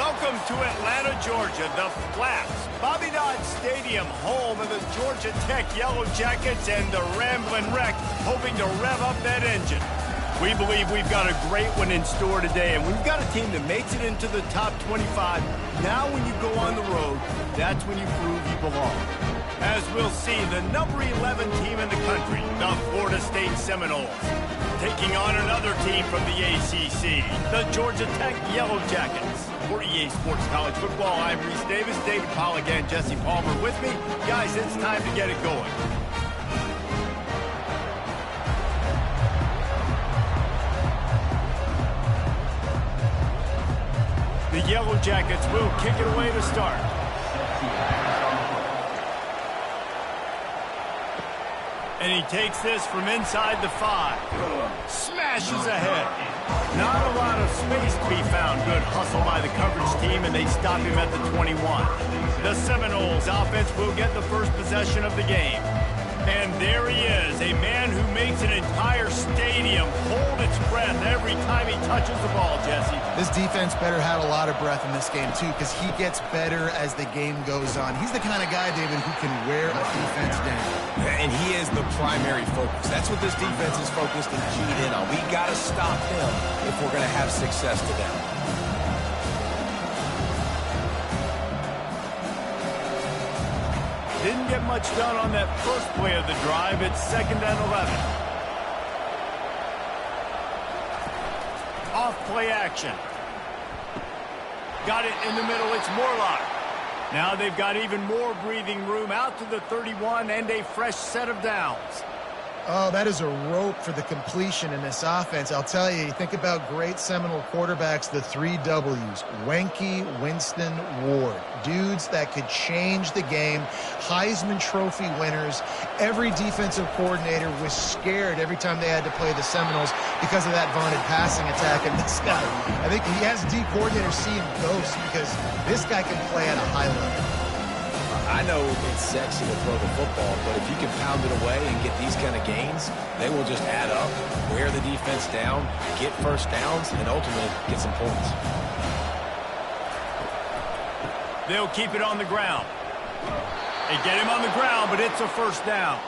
Welcome to Atlanta, Georgia, the Flaps, Bobby Dodd Stadium, home of the Georgia Tech Yellow Jackets and the Ramblin' Wreck, hoping to rev up that engine. We believe we've got a great one in store today, and we've got a team that makes it into the top 25. Now when you go on the road, that's when you prove you belong. As we'll see, the number 11 team in the country, the Florida State Seminoles, taking on another team from the ACC, the Georgia Tech Yellow Jackets. For EA Sports College Football, I'm Reese Davis, David Pollack, and Jesse Palmer with me. Guys, it's time to get it going. The Yellow Jackets will kick it away to start. And he takes this from inside the 5. Smashes ahead. Not a lot of space to be found. Good hustle by the coverage team, and they stop him at the 21. The Seminoles offense will get the first possession of the game. And there he is, a man who makes an entire stadium hold its breath every time he touches the ball, Jesse. This defense better have a lot of breath in this game, too, because he gets better as the game goes on. He's the kind of guy, David, who can wear a defense down. And he is the primary focus. That's what this defense is focused and keyed in on. We got to stop him if we're going to have success today. Didn't get much done on that first play of the drive. It's 2nd and 11. Off play action. Got it in the middle. It's Morlock. Now they've got even more breathing room out to the 31 and a fresh set of downs. Oh, that is a rope for the completion in this offense. I'll tell you, think about great Seminole quarterbacks, the 3 W's, Wenke, Winston, Ward. Dudes that could change the game, Heisman Trophy winners. Every defensive coordinator was scared every time they had to play the Seminoles because of that vaunted passing attack. And this guy, I think he has D coordinators seeing ghosts because this guy can play at a high level. I know it's sexy to throw the football, but if you can pound it away and get these kind of gains, they will just add up, wear the defense down, get first downs, and ultimately get some points. They'll keep it on the ground. They get him on the ground, but it's a first down.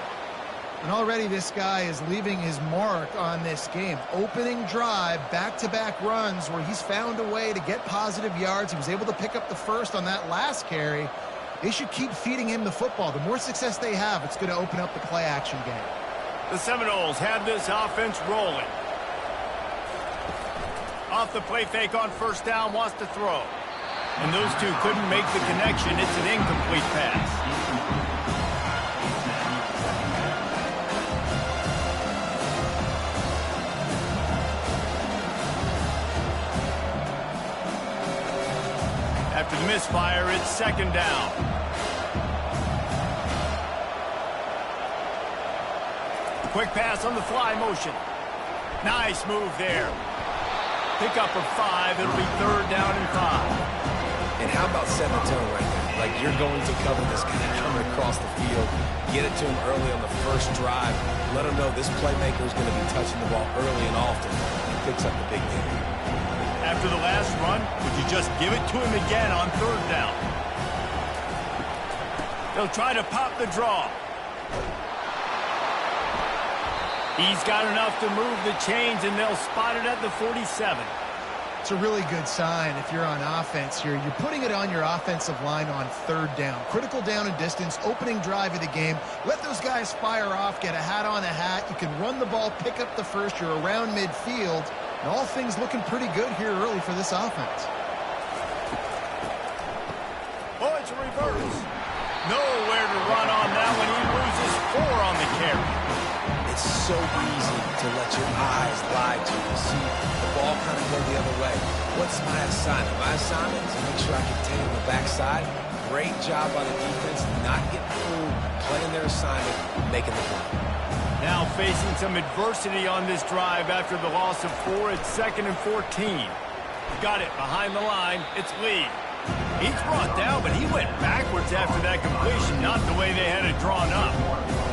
And already this guy is leaving his mark on this game. Opening drive, back-to-back runs where he's found a way to get positive yards. He was able to pick up the first on that last carry. They should keep feeding him the football. The more success they have, it's going to open up the play-action game. The Seminoles have this offense rolling. Off the play fake on first down, wants to throw. And those two couldn't make the connection. It's an incomplete pass. After the misfire, it's 2nd down. Quick pass on the fly motion. Nice move there. Pickup of 5. It'll be 3rd down and 5. And how about setting the tone right there? Like you're going to cover this guy coming across the field. Get it to him early on the first drive. Let him know this playmaker is going to be touching the ball early and often. He picks up the big game. After the last run, would you just give it to him again on 3rd down? They'll try to pop the draw. He's got enough to move the chains, and they'll spot it at the 47. It's a really good sign if you're on offense here. You're putting it on your offensive line on 3rd down. Critical down and distance, opening drive of the game. Let those guys fire off, get a hat on a hat. You can run the ball, pick up the first. You're around midfield. And all things looking pretty good here early for this offense. Oh, it's a reverse. Nowhere to run on that one. He loses 4 on the carry. It's so easy to let your eyes lie to you. See the ball kind of go the other way. What's my assignment? My assignment is to make sure I contain the backside. Great job by the defense, not getting fooled, playing their assignment, making the play. Now facing some adversity on this drive after the loss of 4. It's 2nd and 14. Got it behind the line. It's Lee. He's brought down, but he went backwards after that completion, not the way they had it drawn up.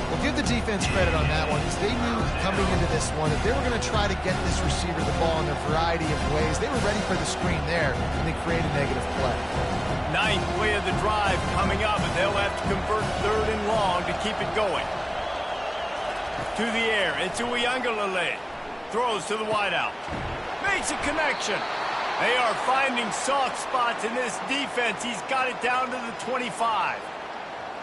Well, Give the defense credit on that one, because they knew coming into this one that they were going to try to get this receiver the ball in a variety of ways. They were ready for the screen there, and they created negative play. Ninth play of the drive coming up, and they'll have to convert 3rd and long to keep it going. To the air, it's Uiagalelei. Throws to the wideout. Makes a connection. They are finding soft spots in this defense. He's got it down to the 25.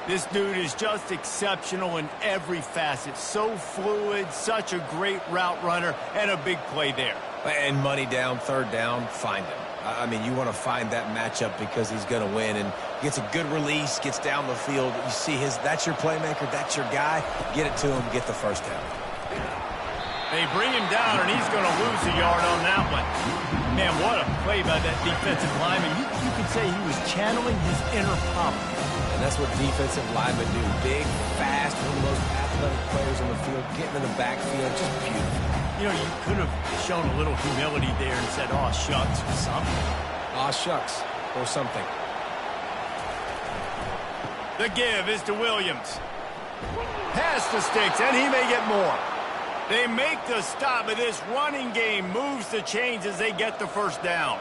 This dude is just exceptional in every facet. So fluid, such a great route runner, and a big play there. And money down, 3rd down, find him. I mean, you want to find that matchup because he's going to win, and gets a good release, gets down the field. You see that's your playmaker, that's your guy. Get it to him, get the 1st down. They bring him down, and he's going to lose a yard on that one. Man, what a play by that defensive lineman. You could say he was channeling his inner Papa. And that's what defensive linemen do. Big, fast, one of the most athletic players on the field, getting in the backfield, just beautiful. You know, you could have shown a little humility there and said, "Aw, shucks," or something. Aw, shucks, or something. The give is to Williams. Pass the sticks, and he may get more. They make the stop, but this running game moves the chains as they get the 1st down.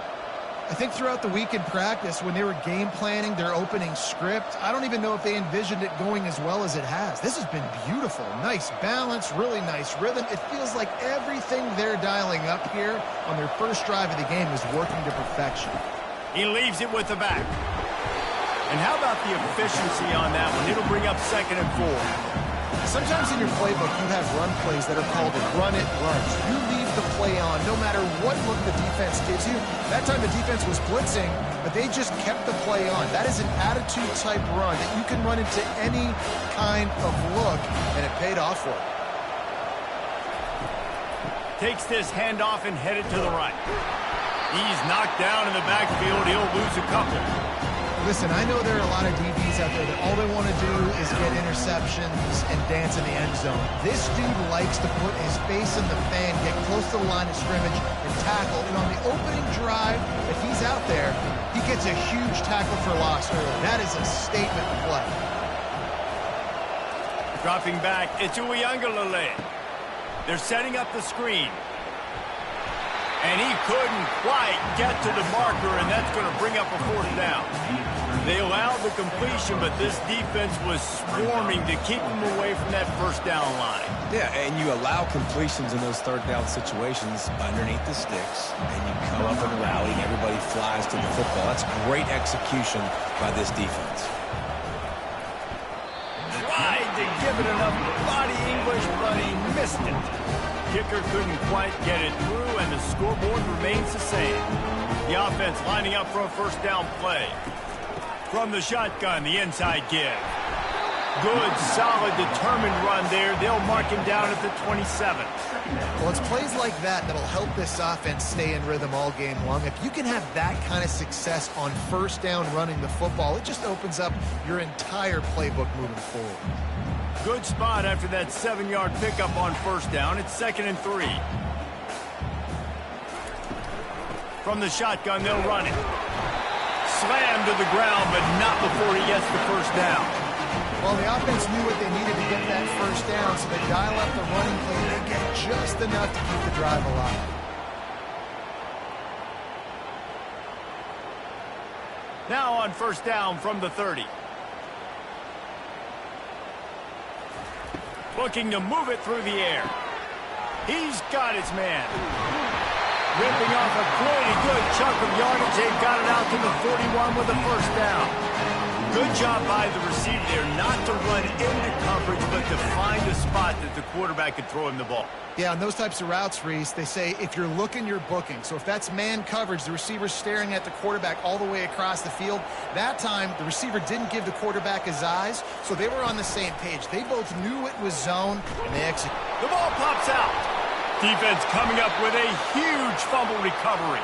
I think throughout the week in practice, when they were game planning their opening script, I don't even know if they envisioned it going as well as it has. This has been beautiful. Nice balance, really nice rhythm. It feels like everything they're dialing up here on their first drive of the game is working to perfection. He leaves it with the back. And how about the efficiency on that one? It'll bring up 2nd and 4. Sometimes in your playbook, you have run plays that are called run it runs. You leave the play on no matter what look the defense gives you. That time the defense was blitzing, but they just kept the play on. That is an attitude-type run that you can run into any kind of look, and it paid off for it. Takes this handoff and headed to the right. He's knocked down in the backfield. He'll lose a couple. Listen, I know there are a lot of DBs out there that all they want to do is get interceptions and dance in the end zone. This dude likes to put his face in the fan, get close to the line of scrimmage, and tackle. And on the opening drive, if he's out there, he gets a huge tackle for loss early. That is a statement play. Dropping back, it's Uiagalelei. They're setting up the screen. And he couldn't quite get to the marker, and that's going to bring up a 4th down. They allowed the completion, but this defense was swarming to keep them away from that 1st down line. Yeah, and you allow completions in those 3rd down situations underneath the sticks, and you come up and rally, and everybody flies to the football. That's great execution by this defense. Tried to give it enough body English, but he missed it. Kicker couldn't quite get it through, and the scoreboard remains the same. The offense lining up for a 1st down play. From the shotgun, the inside give. Good, solid, determined run there. They'll mark him down at the 27. Well, it's plays like that that'll help this offense stay in rhythm all game long. If you can have that kind of success on 1st down running the football, it just opens up your entire playbook moving forward. Good spot after that 7-yard pickup on 1st down. It's 2nd and 3. From the shotgun, they'll run it. Slammed to the ground, but not before he gets the 1st down. Well, the offense knew what they needed to get that 1st down, so they dial up the running play. They get just enough to keep the drive alive. Now on 1st down from the 30. Looking to move it through the air. He's got his man. Ripping off a pretty good chunk of yardage. They've got it out to the 41 with the 1st down. Good job by the receiver there, not to run into coverage, but to find a spot that the quarterback could throw him the ball. Yeah, on those types of routes, Reese, they say if you're looking, you're booking. So if that's man coverage, the receiver's staring at the quarterback all the way across the field. That time, the receiver didn't give the quarterback his eyes, so they were on the same page. They both knew it was zone, and they executed. The ball pops out. Defense coming up with a huge fumble recovery.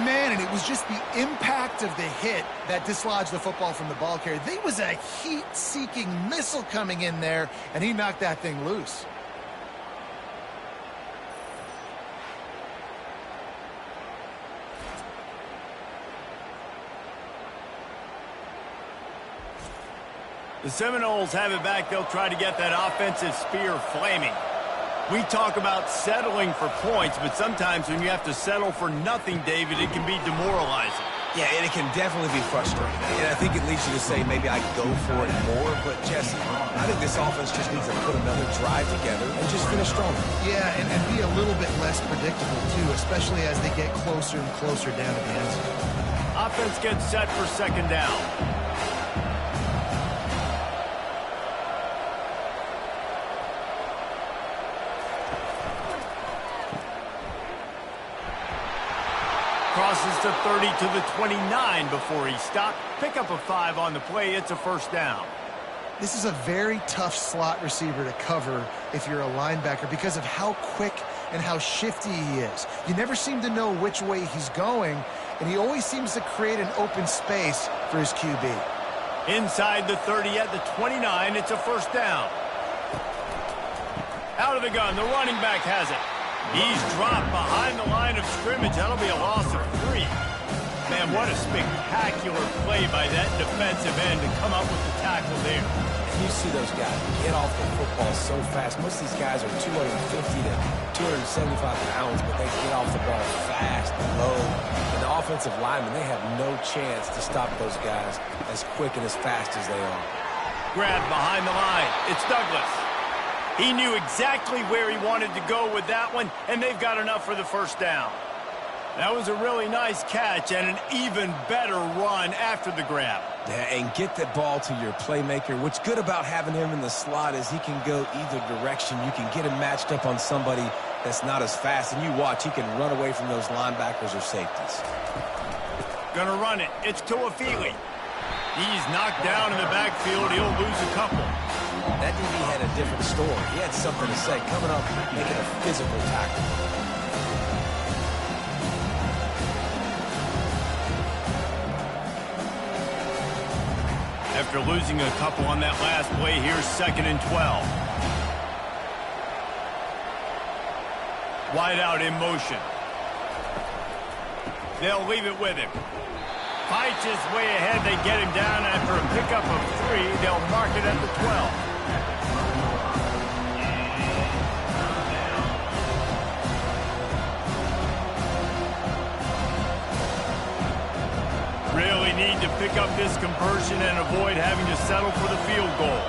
Man, and it was just the impact of the hit that dislodged the football from the ball carrier. There was a heat-seeking missile coming in there, and he knocked that thing loose. The Seminoles have it back. They'll try to get that offensive spear flaming. We talk about settling for points, but sometimes when you have to settle for nothing, David, it can be demoralizing. Yeah, and it can definitely be frustrating. And I think it leads you to say maybe I go for it more. But, Jesse, I think this offense just needs to put another drive together and just finish stronger. Yeah, and be a little bit less predictable, too, especially as they get closer and closer down to the end zone. Offense gets set for second down. Crosses to 30 to the 29 before he stopped. Pick up a 5 on the play. It's a first down. This is a very tough slot receiver to cover if you're a linebacker because of how quick and how shifty he is. You never seem to know which way he's going, and he always seems to create an open space for his QB. Inside the 30 at the 29, it's a first down. Out of the gun, the running back has it. He's dropped behind the line of scrimmage. That'll be a loss of 3. Man, what a spectacular play by that defensive end to come up with the tackle there. And you see those guys get off the football so fast. Most of these guys are 250 to 275 pounds, but they get off the ball fast and low. And the offensive linemen, they have no chance to stop those guys as quick and as fast as they are. Grabbed behind the line. It's Douglas. He knew exactly where he wanted to go with that one, and they've got enough for the first down. That was a really nice catch and an even better run after the grab. Yeah, and get the ball to your playmaker. What's good about having him in the slot is he can go either direction. You can get him matched up on somebody that's not as fast, and you watch, he can run away from those linebackers or safeties. Gonna run it. It's Tuafili. He's knocked down in the backfield. He'll lose a couple. That DB had a different story. He had something to say, coming up, making a physical tackle. After losing a couple on that last play, here's 2nd and 12. Wide out in motion. They'll leave it with him. Fights his way ahead. They get him down after a pickup of 3. They'll mark it at the 12. Really need to pick up this conversion and avoid having to settle for the field goal.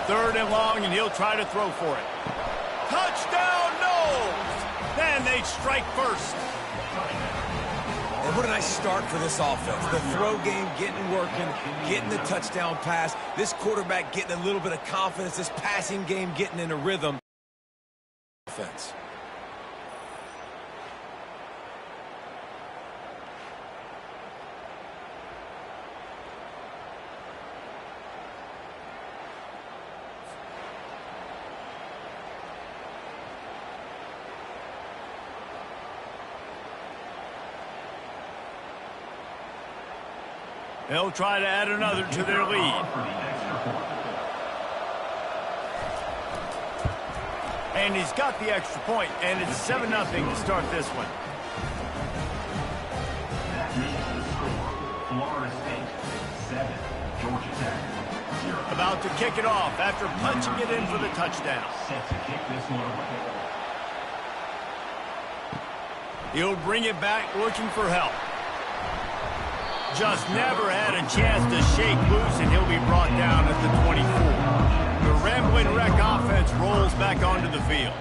3rd and long, and he'll try to throw for it. Touchdown, Noles! Then they strike first. And what a nice start for this offense. The throw game getting working, getting the touchdown pass. This quarterback getting a little bit of confidence. This passing game getting in a rhythm. Offense. They'll try to add another to their lead. And he's got the extra point, and it's 7-0 to start this one. Florida State 7, Georgia Tech 0. About to kick it off after punching it in for the touchdown. Set to kick this one away. He'll bring it back looking for help. Just never had a chance to shake loose, and he'll be brought down at the 24. The Ramblin' Wreck offense rolls back onto the field.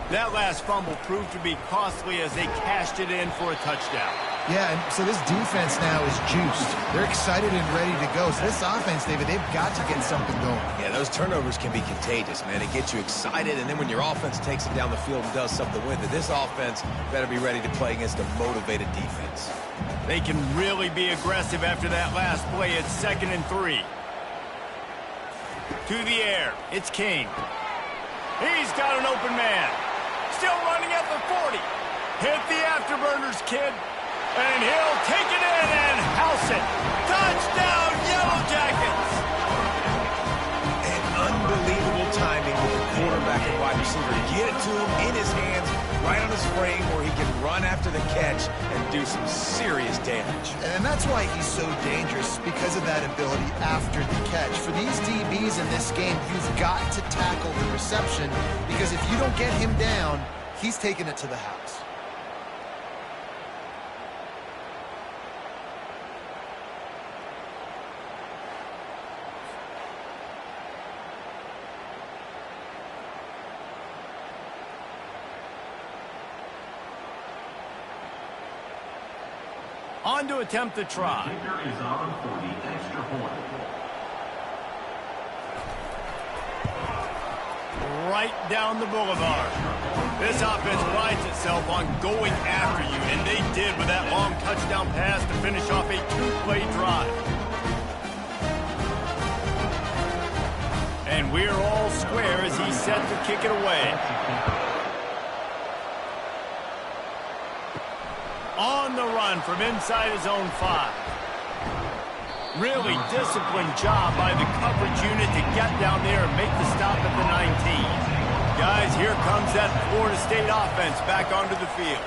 That last fumble proved to be costly as they cashed it in for a touchdown. Yeah, and so this defense now is juiced. They're excited and ready to go. So this offense, David, they've got to get something going. Yeah, those turnovers can be contagious, man. It gets you excited, and then when your offense takes it down the field and does something with it, this offense better be ready to play against a motivated defense. They can really be aggressive after that last play. It's 2nd and 3. To the air. It's King. He's got an open man. Still running at the 40. Hit the afterburners, kid. And he'll take it in and house it. Touchdown, Yellow Jackets! And unbelievable timing with the quarterback and wide receiver. Get it to him in his hands right on his frame where he can run after the catch and do some serious damage. And that's why he's so dangerous, because of that ability after the catch. For these DBs in this game, you've got to tackle the reception, because if you don't get him down, he's taking it to the house. On to attempt the try. Kicker is on for the extra point. Right down the boulevard. This offense prides itself on going after you, and they did with that long touchdown pass to finish off a two-play drive. And we're all square as he's set to kick it away. On the run from inside his own 5. Really disciplined job by the coverage unit to get down there and make the stop at the 19. Guys, here comes that Florida State offense back onto the field.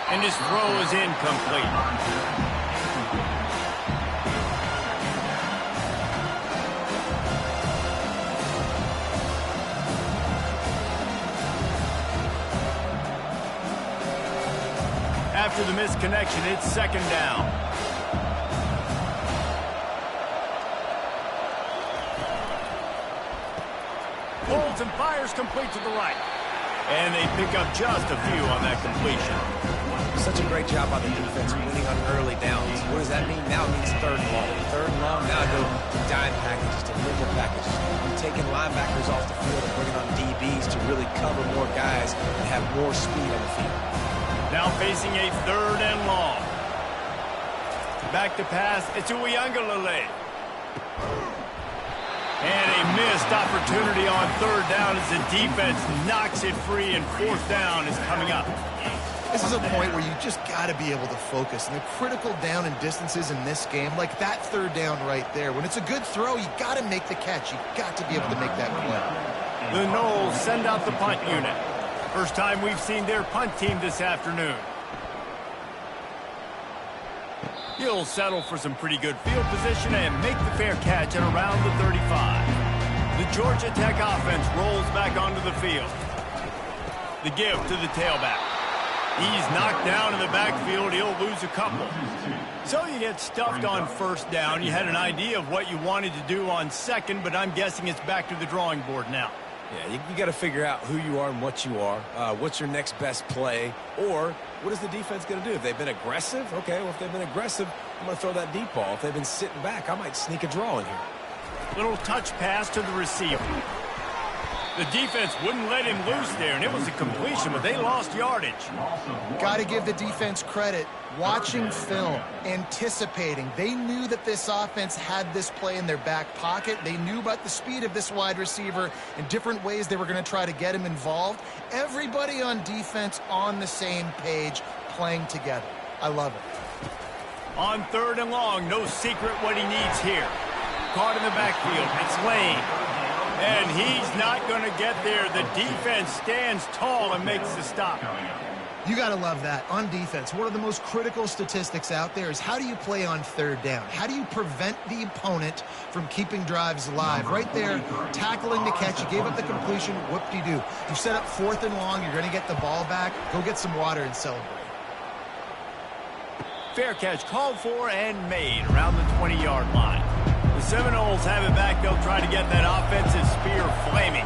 And his throw is incomplete. After the misconnection, it's second down. Holds and fires complete to the right. And they pick up just a few on that completion. Such a great job by the defense winning on early downs. What does that mean? Now it means third and long. Third and long, now I go to dime packages, to nickel packages. I'm taking linebackers off the field and bringing on DBs to really cover more guys and have more speed on the field. Now facing a third and long. Back to pass. It's Uiagalelei. And a missed opportunity on third down as the defense knocks it free, and fourth down is coming up. This is a point where you just got to be able to focus. And the critical down and distances in this game, like that third down right there, when it's a good throw, you got to make the catch. You got to be able to make that play. The Noles send out the punt unit. First time we've seen their punt team this afternoon. He'll settle for some pretty good field position and make the fair catch at around the 35. The Georgia Tech offense rolls back onto the field. The give to the tailback. He's knocked down in the backfield. He'll lose a couple. So you get stuffed on first down. You had an idea of what you wanted to do on second, but I'm guessing it's back to the drawing board now. Yeah, you got to figure out who you are and what you are. What's your next best play? Or what is the defense going to do? If they've been aggressive, okay, well, if they've been aggressive, I'm going to throw that deep ball. If they've been sitting back, I might sneak a draw in here. Little touch pass to the receiver. The defense wouldn't let him loose there, and it was a completion, but they lost yardage. Got to give the defense credit. Watching film, anticipating. They knew that this offense had this play in their back pocket. They knew about the speed of this wide receiver and different ways they were going to try to get him involved. Everybody on defense on the same page, playing together. I love it. On third and long, no secret what he needs here. Caught in the backfield. It's Lane. And he's not going to get there. The defense stands tall and makes the stop. You got to love that. On defense, one of the most critical statistics out there is how do you play on third down? How do you prevent the opponent from keeping drives alive? Right there, tackling the catch. You gave up the completion. Whoop-de-doo. You set up fourth and long. You're going to get the ball back. Go get some water and celebrate. Fair catch called for and made around the 20-yard line. The Seminoles have it back. They'll try to get that offensive spear flaming.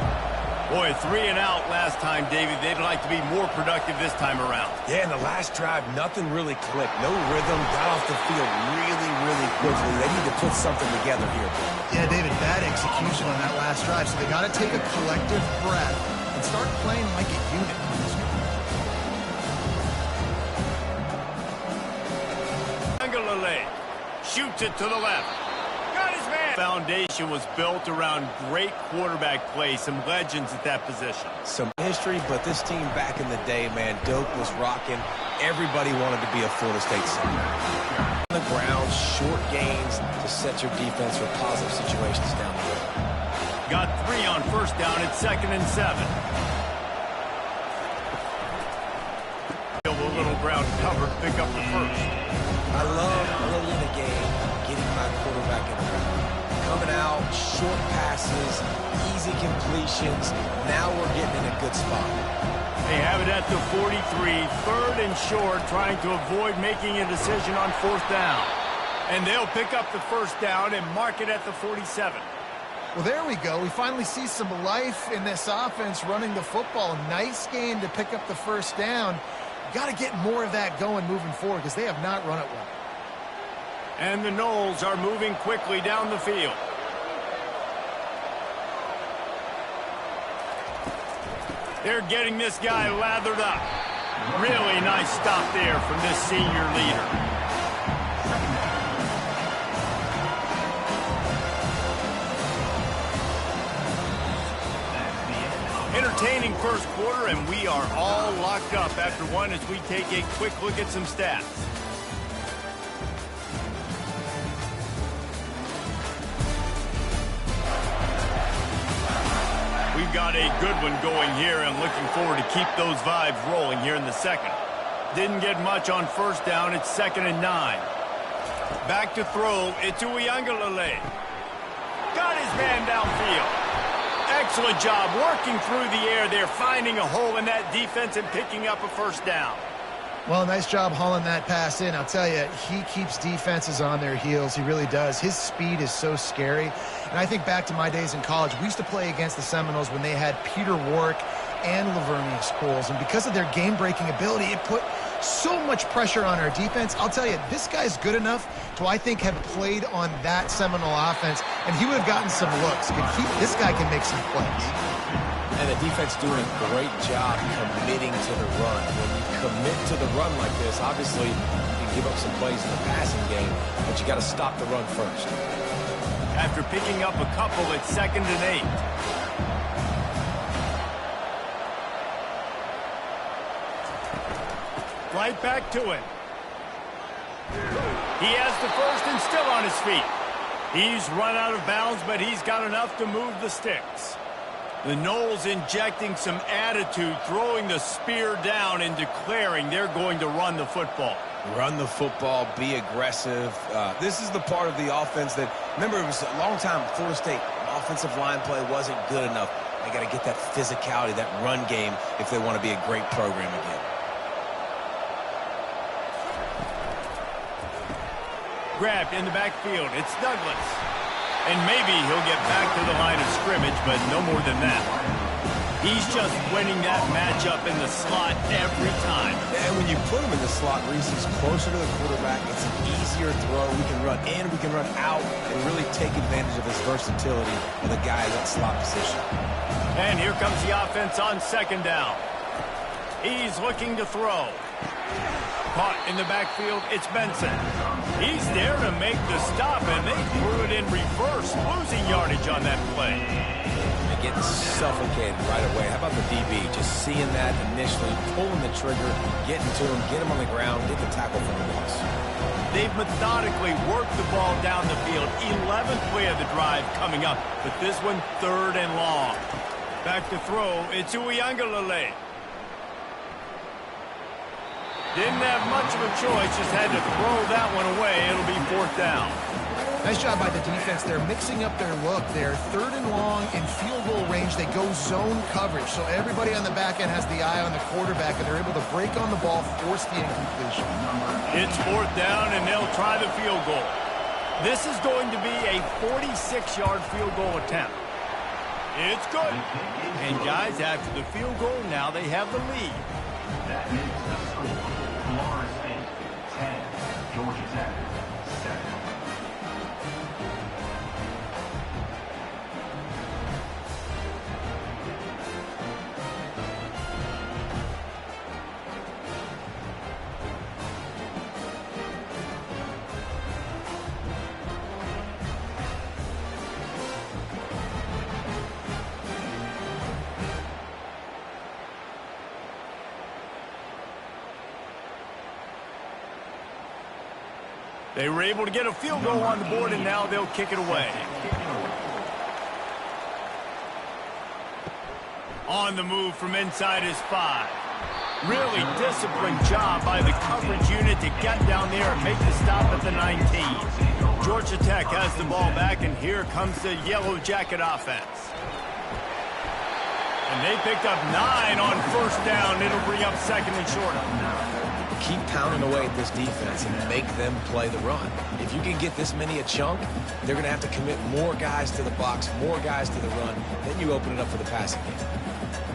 Boy, 3 and out last time, David. They'd like to be more productive this time around. Yeah, in the last drive, nothing really clicked. No rhythm, got off the field really, really quickly. They need to put something together here. Yeah, David, bad execution on that last drive. So they got to take a collective breath and start playing like a unit. Uiagalelei shoots it to the left. Got his man. Foundation was built around great quarterback play, some legends at that position. Some history, but this team back in the day, man, Doak was rocking. Everybody wanted to be a Florida State center. On the ground, short gains to set your defense for positive situations down the road. Got 3 on first down at 2nd and 7. short passes, easy completions. Now we're getting in a good spot. They have it at the 43, 3rd and short, trying to avoid making a decision on 4th down. And they'll pick up the 1st down and mark it at the 47. Well, there we go. We finally see some life in this offense running the football. Nice game to pick up the 1st down. Got to get more of that going moving forward because they have not run it well. And the Noles are moving quickly down the field. They're getting this guy lathered up. Really nice stop there from this senior leader. Entertaining first quarter, and we are all locked up after one as we take a quick look at some stats. We've got a good one going here and looking forward to keep those vibes rolling here in the second. Didn't get much on 1st down. It's 2nd and 9. Back to throw. It's Uiagalelei. Got his man downfield. Excellent job working through the air there, finding a hole in that defense and picking up a 1st down. Well, nice job hauling that pass in. I'll tell you, he keeps defenses on their heels. He really does. His speed is so scary. And I think back to my days in college, we used to play against the Seminoles when they had Peter Warrick and Lavernius Coles. And because of their game-breaking ability, it put so much pressure on our defense. I'll tell you, this guy's good enough to, I think, have played on that Seminole offense, and he would have gotten some looks. This guy can make some plays. And the defense doing a great job committing to the run. When you commit to the run like this, obviously you can give up some plays in the passing game, but you got to stop the run first. After picking up a couple, it's 2nd and 8. Right back to it. He has the 1st and still on his feet. He's run out of bounds, but he's got enough to move the sticks. The Noles injecting some attitude, throwing the spear down and declaring they're going to run the football. Run the football, be aggressive. This is the part of the offense that, remember, it was a long time, Florida State offensive line play wasn't good enough. They got to get that physicality, that run game, if they want to be a great program again. Grabbed in the backfield. It's Douglas. And maybe he'll get back to the line of scrimmage, but no more than that. He's just winning that matchup in the slot every time. And when you put him in the slot, Reese, he's closer to the quarterback. It's an easier throw. We can run in, we can run out, and really take advantage of his versatility of the guy in that slot position. And here comes the offense on 2nd down. He's looking to throw. Caught in the backfield, it's Benson. He's there to make the stop, and they threw it in reverse, losing yardage on that play. They're getting suffocated right away. How about the DB? Just seeing that initially, pulling the trigger, getting to him, get him on the ground, get the tackle for the loss. They've methodically worked the ball down the field. 11th play of the drive coming up, but this one 3rd and long. Back to throw, it's Uiagalelei. Didn't have much of a choice, just had to throw that one away. It'll be 4th down. Nice job by the defense. They're mixing up their look. They're 3rd and long in field goal range. They go zone coverage, so everybody on the back end has the eye on the quarterback, and they're able to break on the ball, force the incompletion. It's 4th down, and they'll try the field goal. This is going to be a 46-yard field goal attempt. It's good. And guys, after the field goal, now they have the lead. That is the score. Florida State 10, Georgia Tech 7. They were able to get a field goal on the board, and now they'll kick it away. On the move from inside his 5. Really disciplined job by the coverage unit to get down there and make the stop at the 19. Georgia Tech has the ball back, and here comes the Yellow Jacket offense. And they picked up 9 on first down. It'll bring up second and short. Keep pounding away at this defense and make them play the run. If you can get this many a chunk, they're going to have to commit more guys to the box, more guys to the run. Then you open it up for the passing game.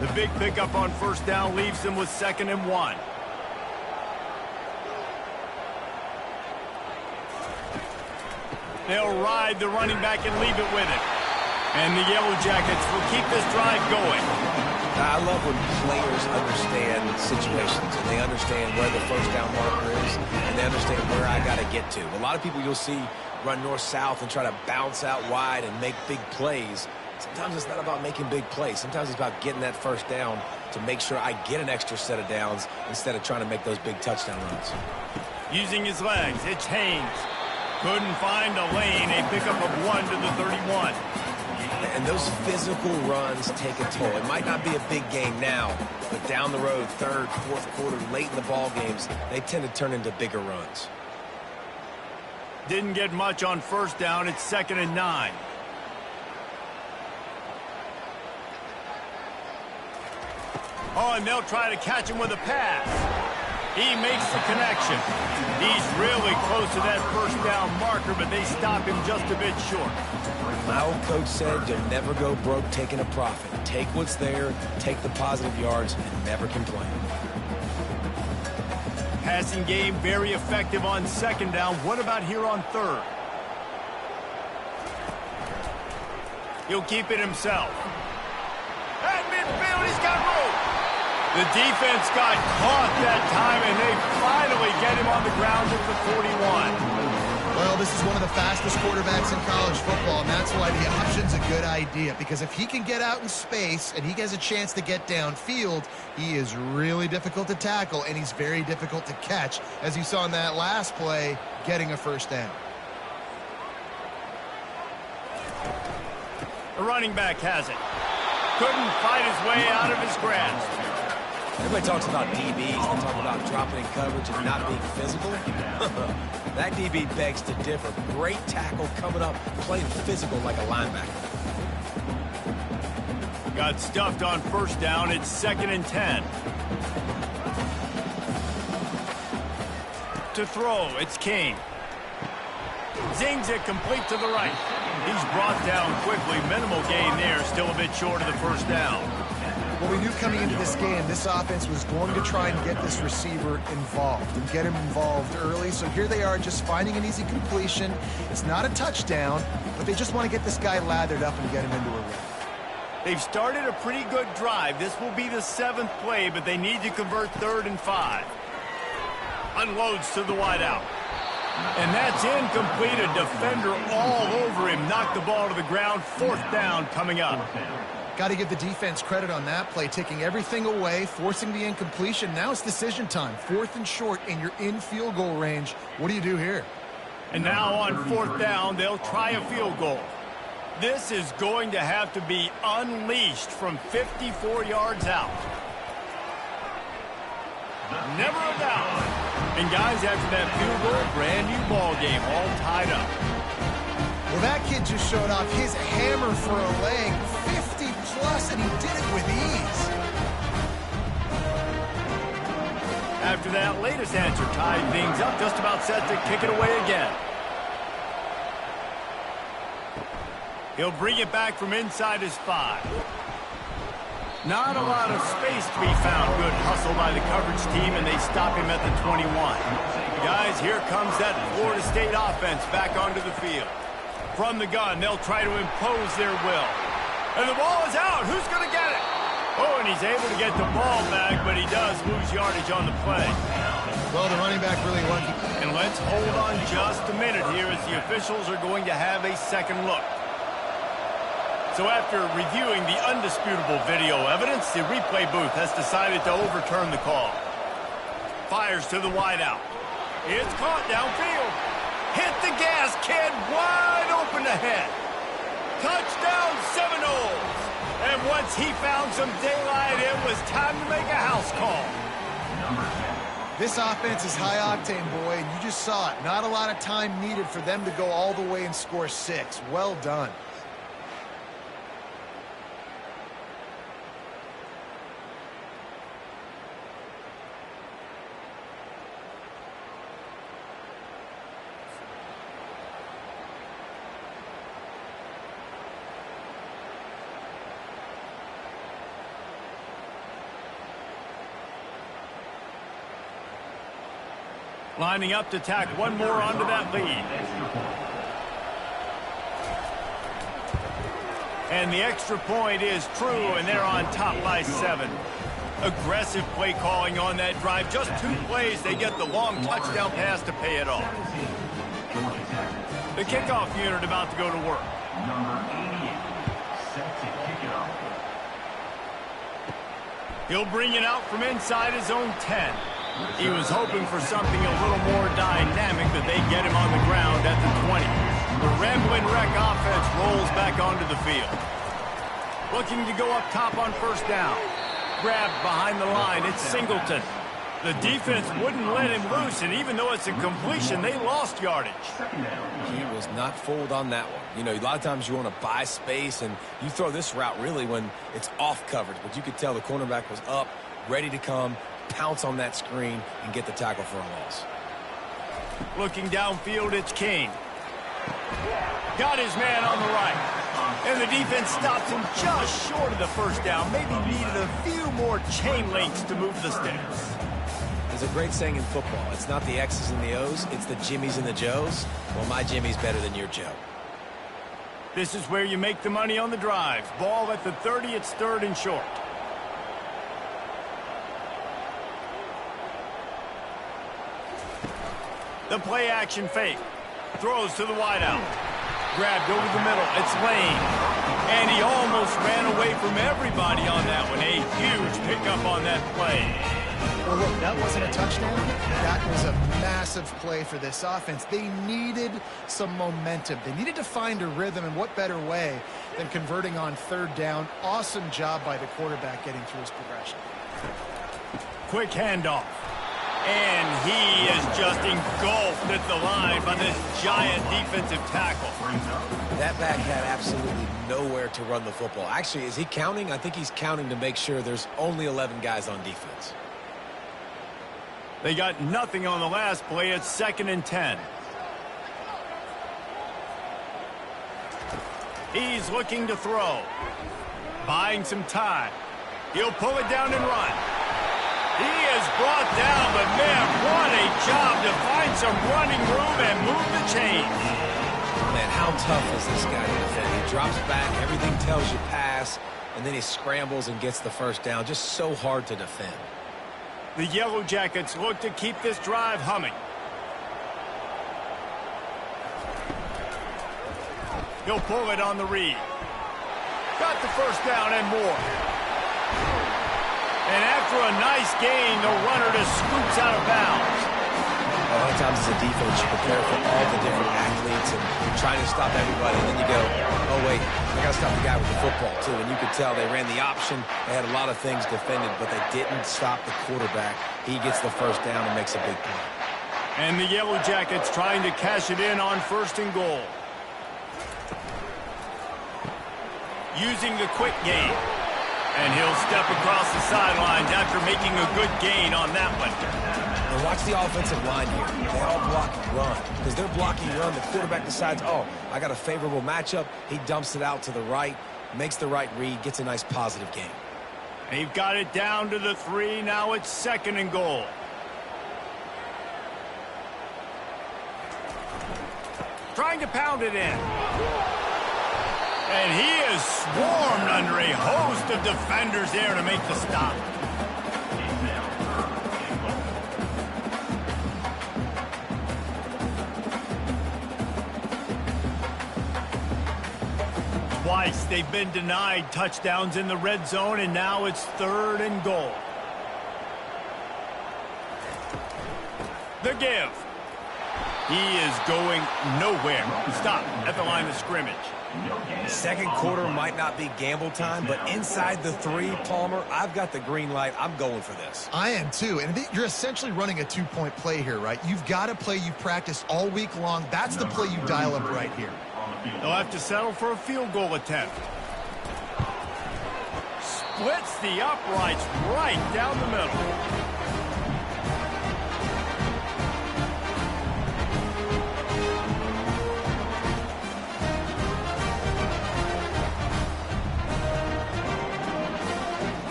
The big pickup on first down leaves them with 2nd and 1. They'll ride the running back and leave it with it. And the Yellow Jackets will keep this drive going. I love when players understand situations and they understand where the first down marker is and they understand where I got to get to. A lot of people you'll see run north-south and try to bounce out wide and make big plays. Sometimes it's not about making big plays. Sometimes it's about getting that first down to make sure I get an extra set of downs instead of trying to make those big touchdown runs. Using his legs, it's Haynes. Couldn't find a lane. A pickup of 1 to the 31. And those physical runs take a toll. It might not be a big game now, but down the road, 3rd, 4th quarter, late in the ball games, they tend to turn into bigger runs. Didn't get much on first down. It's 2nd and 9. Oh, and they'll try to catch him with a pass. He makes the connection. He's really close to that first down marker, but they stop him just a bit short. My old coach said you'll never go broke taking a profit. Take what's there, take the positive yards, and never complain. Passing game very effective on 2nd down. What about here on 3rd? He'll keep it himself. At midfield, he's got room. The defense got caught that time, and they finally get him on the ground at the 41. Well, this is one of the fastest quarterbacks in college football, and that's why the option's a good idea, because if he can get out in space and he has a chance to get downfield, he is really difficult to tackle, and he's very difficult to catch, as you saw in that last play, getting a first down. The running back has it. Couldn't fight his way out of his grasp. Everybody talks about DBs, they talk about dropping in coverage and not being physical. That DB begs to differ. Great tackle coming up, playing physical like a linebacker. Got stuffed on first down. It's 2nd and 10. To throw, it's King. Zings it complete to the right. He's brought down quickly. Minimal gain there. Still a bit short of the first down. Well, we knew coming into this game, this offense was going to try and get this receiver involved and get him involved early. So here they are just finding an easy completion. It's not a touchdown, but they just want to get this guy lathered up and get him into a run. They've started a pretty good drive. This will be the 7th play, but they need to convert 3rd and 5. Unloads to the wideout. And that's incomplete. A defender all over him. Knocked the ball to the ground. 4th down coming up. Got to give the defense credit on that play, taking everything away, forcing the incompletion. Now it's decision time. 4th and short, and you're in field goal range. What do you do here? And now on 4th down, they'll try a field goal. This is going to have to be unleashed from 54 yards out. Never a doubt. And guys, after that field goal, brand new ball game, all tied up. Well, that kid just showed off his hammer for a leg, 50-plus, and he did it with ease. After that latest answer tied things up, just about set to kick it away again. He'll bring it back from inside his 5. Not a lot of space to be found. Good hustle by the coverage team, and they stop him at the 21. Guys, here comes that Florida State offense back onto the field. From the gun, they'll try to impose their will. And the ball is out. Who's going to get it? Oh, and he's able to get the ball back, but he does lose yardage on the play. Well, the running back really lucky. And let's hold on just a minute here as the officials are going to have a second look. So after reviewing the undisputable video evidence, the replay booth has decided to overturn the call. Fires to the wideout. It's caught downfield. Hit the gas, kid. Wide open ahead. Touchdown Seminoles. And once he found some daylight, it was time to make a house call. This offense is high octane, boy, and you just saw it. Not a lot of time needed for them to go all the way and score 6. Well done. Lining up to tack one more onto that lead. And the extra point is true, and they're on top by 7. Aggressive play calling on that drive. Just 2 plays, they get the long touchdown pass to pay it off. The kickoff unit about to go to work. Number 88, set to kick it off. He'll bring it out from inside his own 10. He was hoping for something a little more dynamic, but they get him on the ground at the 20. The Ramblin' Wreck offense rolls back onto the field. Looking to go up top on first down. Grabbed behind the line, it's Singleton. The defense wouldn't let him loose, and even though it's a completion, they lost yardage. He was not fooled on that one. You know, a lot of times you want to buy space, and you throw this route really when it's off coverage. But you could tell the cornerback was up, ready to come, pounce on that screen, and get the tackle for a loss. Looking downfield, it's Kane. Got his man on the right. And the defense stops him just short of the first down. Maybe needed a few more chain links to move the sticks. There's a great saying in football. It's not the X's and the O's, it's the Jimmies and the Joes. Well, my Jimmy's better than your Joe. This is where you make the money on the drive. Ball at the 30, it's 3rd and short. The play action fake. Throws to the wideout. Grabbed over the middle. It's Lane. And he almost ran away from everybody on that one. A huge pickup on that play. Well, look, that wasn't a touchdown. That was a massive play for this offense. They needed some momentum. They needed to find a rhythm, and what better way than converting on 3rd down. Awesome job by the quarterback getting through his progression. Quick handoff. And he is just engulfed at the line by this giant defensive tackle. That back had absolutely nowhere to run the football. Actually, is he counting? I think he's counting to make sure there's only 11 guys on defense. They got nothing on the last play. It's 2nd and 10. He's looking to throw. Buying some time. He'll pull it down and run. He is brought down, but man, what a job to find some running room and move the chains. Man, how tough is this guy to defend? He drops back, everything tells you pass, and then he scrambles and gets the first down. Just so hard to defend. The Yellow Jackets look to keep this drive humming. He'll pull it on the read. Got the first down and more. And after a nice gain, the runner just scoops out of bounds. A lot of times as a defense, you prepare for all the different athletes and trying to stop everybody, and then you go, oh, wait, I got to stop the guy with the football, too. And you could tell they ran the option. They had a lot of things defended, but they didn't stop the quarterback. He gets the first down and makes a big play. And the Yellow Jackets trying to cash it in on 1st and goal. Using the quick game. And he'll step across the sidelines after making a good gain on that one. And watch the offensive line here. They all block and run. Because they're blocking run, the quarterback decides, oh, I got a favorable matchup. He dumps it out to the right, makes the right read, gets a nice positive gain. They've got it down to the 3. Now it's 2nd and goal. Trying to pound it in. And he is swarmed under a host of defenders there to make the stop. Twice they've been denied touchdowns in the red zone, and now it's 3rd and goal. The give. He is going nowhere. Stop at the line of scrimmage. Second quarter might not be gamble time, but inside the 3, Palmer, I've got the green light. I'm going for this. I am too, and you're essentially running a 2-point play here, right? You've got a play you've practiced all week long. That's the play you dial up right here. They'll have to settle for a field goal attempt. Splits the uprights right down the middle.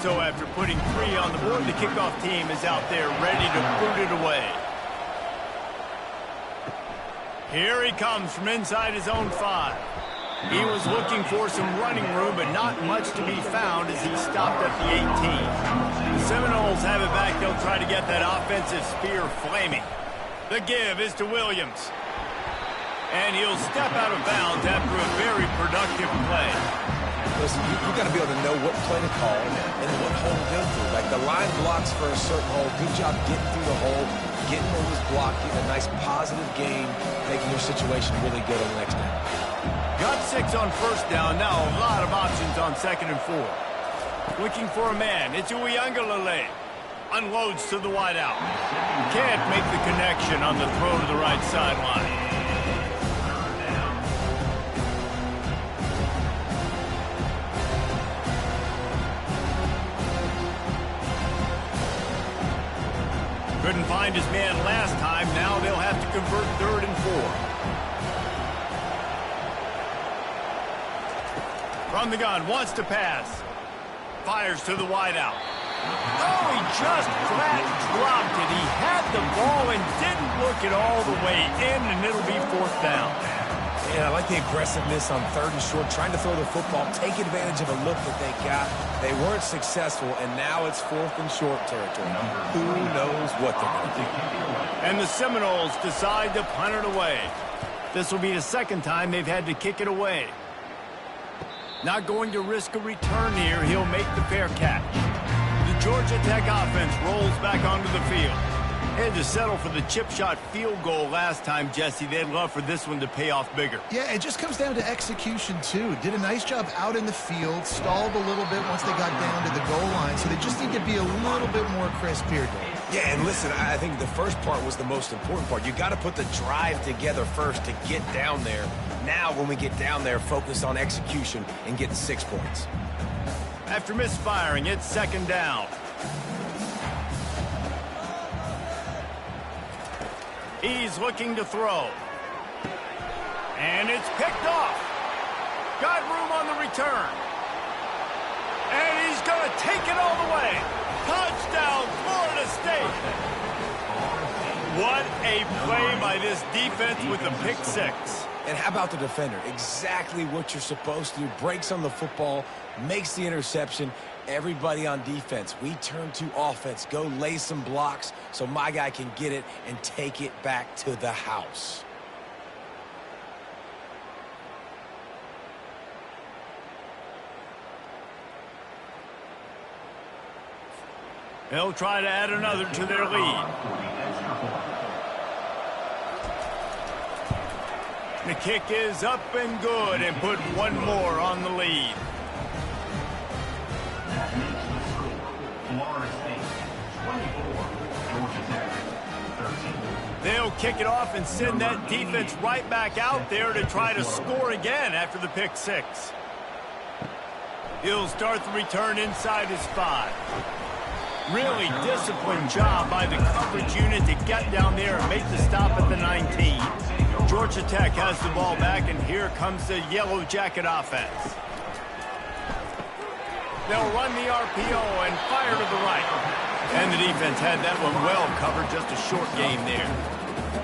So after putting 3 on the board, the kickoff team is out there ready to boot it away. Here he comes from inside his own 5. He was looking for some running room, but not much to be found as he stopped at the 18. The Seminoles have it back. They'll try to get that offensive spear flaming. The give is to Williams. And he'll step out of bounds after a very productive play. Listen, you got to be able to know what play to call and what hole to go through. Like the line blocks for a certain hole. Good job getting through the hole, getting what was blocked, getting a nice positive gain, making your situation really good on the next down. Got 6 on first down. Now a lot of options on 2nd and 4. Looking for a man. It's Uiagalelei. Unloads to the wideout. Can't make the connection on the throw to the right sideline. Couldn't find his man last time. Now they'll have to convert 3rd and 4. From the gun, wants to pass. Fires to the wideout. Oh, he just flat dropped it. He had the ball and didn't look it all the way in, and it'll be 4th down. Yeah, I like the aggressiveness on 3rd and short, trying to throw the football, take advantage of a look that they got. They weren't successful, and now it's 4th and short territory. Who knows what they're going to do? And the Seminoles decide to punt it away. This will be the 2nd time they've had to kick it away. Not going to risk a return here. He'll make the fair catch. The Georgia Tech offense rolls back onto the field. Had to settle for the chip shot field goal last time, Jesse. They'd love for this one to pay off bigger. Yeah, it just comes down to execution, too. Did a nice job out in the field, stalled a little bit once they got down to the goal line, so they just need to be a little bit more crisp here, Dave. Yeah, and listen, I think the first part was the most important part. You got to put the drive together first to get down there. Now, when we get down there, focus on execution and getting 6 points. After misfiring, it's 2nd down. He's looking to throw. And it's picked off. Got room on the return. And he's going to take it all the way. Touchdown, Florida State. What a play by this defense with the pick 6. And how about the defender? Exactly what you're supposed to do. Breaks on the football, makes the interception. Everybody on defense, we turn to offense. Go lay some blocks so my guy can get it and take it back to the house. They'll try to add another to their lead. The kick is up and good and put one more on the lead. That makes the score. Florida State 24, Georgia Tech 13. They'll kick it off and send that defense right back out there to try to score again after the pick 6. He'll start the return inside his 5. Really disciplined job by the coverage unit to get down there and make the stop at the 19. Georgia Tech has the ball back, and here comes the Yellow Jacket offense. They'll run the RPO and fire to the right. And the defense had that one well covered, just a short game there.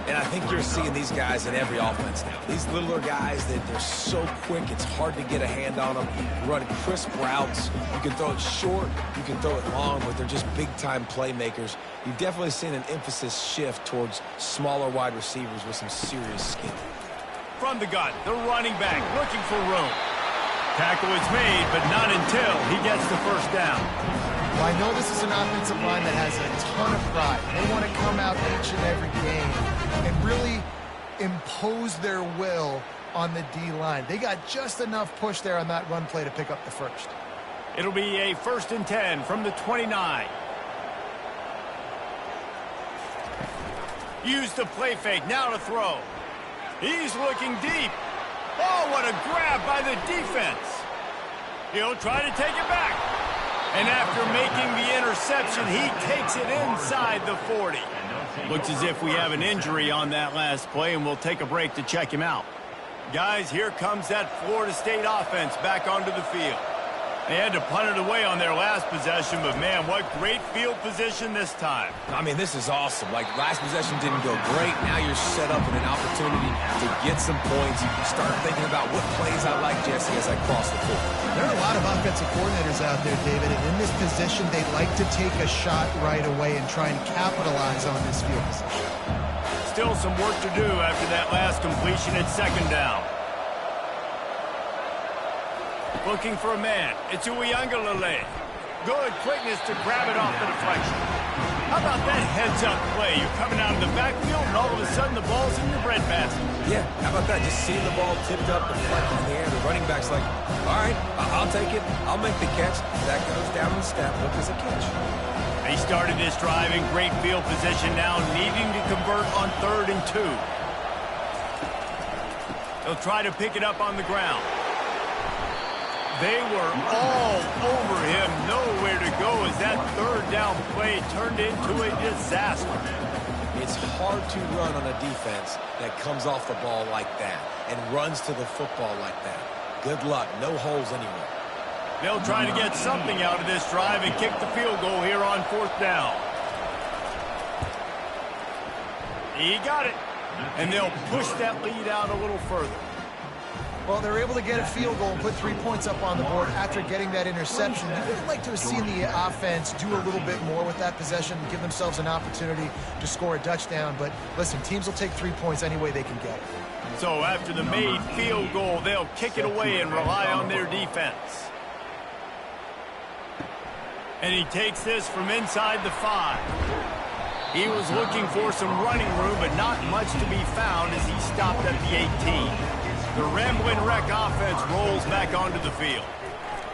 And I think you're seeing these guys in every offense now. These littler guys, they're so quick, it's hard to get a hand on them. Run crisp routes. You can throw it short, you can throw it long, but they're just big-time playmakers. You've definitely seen an emphasis shift towards smaller wide receivers with some serious skill. From the gun, the running back looking for room. Tackle is made, but not until he gets the first down. Well, I know this is an offensive line that has a ton of pride. They want to come out each and every game and really impose their will on the D-line. They got just enough push there on that run play to pick up the first. It'll be a 1st and 10 from the 29. Use the play fake, now to throw. He's looking deep. Oh, what a grab by the defense. He'll try to take it back. And after making the interception, he takes it inside the 40. Looks as if we have an injury on that last play, and we'll take a break to check him out. Guys, here comes that Florida State offense back onto the field. They had to punt it away on their last possession, but man, what great field position this time. I mean, this is awesome. Like, last possession didn't go great. Now you're set up with an opportunity to get some points. Start thinking about what plays I like, Jesse, as I cross the field. There are a lot of offensive coordinators out there, David, and in this position, they like to take a shot right away and try and capitalize on this field position. Still some work to do after that last completion at 2nd down. Looking for a man. It's Uiagalelei. Good quickness to grab it off the deflection. How about that heads-up play? You're coming out of the backfield, and all of a sudden the ball's in your breadbasket. Yeah, how about that? Just seeing the ball tipped up, deflected in the air. The running back's like, all right, I'll take it. I'll make the catch. That goes down the stat book as a catch. They started this drive in great field position now, needing to convert on 3rd and 2. They'll try to pick it up on the ground. They were all over him, nowhere to go as that 3rd down play turned into a disaster. It's hard to run on a defense that comes off the ball like that and runs to the football like that. Good luck, no holes anywhere. They'll try to get something out of this drive and kick the field goal here on 4th down. He got it, and they'll push that lead out a little further. Well, they're able to get a field goal and put 3 points up on the board after getting that interception. You'd really like to have seen the offense do a little bit more with that possession, give themselves an opportunity to score a touchdown. But listen, teams will take 3 points any way they can get it. So after the made field goal, they'll kick it away and rely on their defense. And he takes this from inside the 5. He was looking for some running room, but not much to be found as he stopped at the 18. The Ramblin' Wreck offense rolls back onto the field.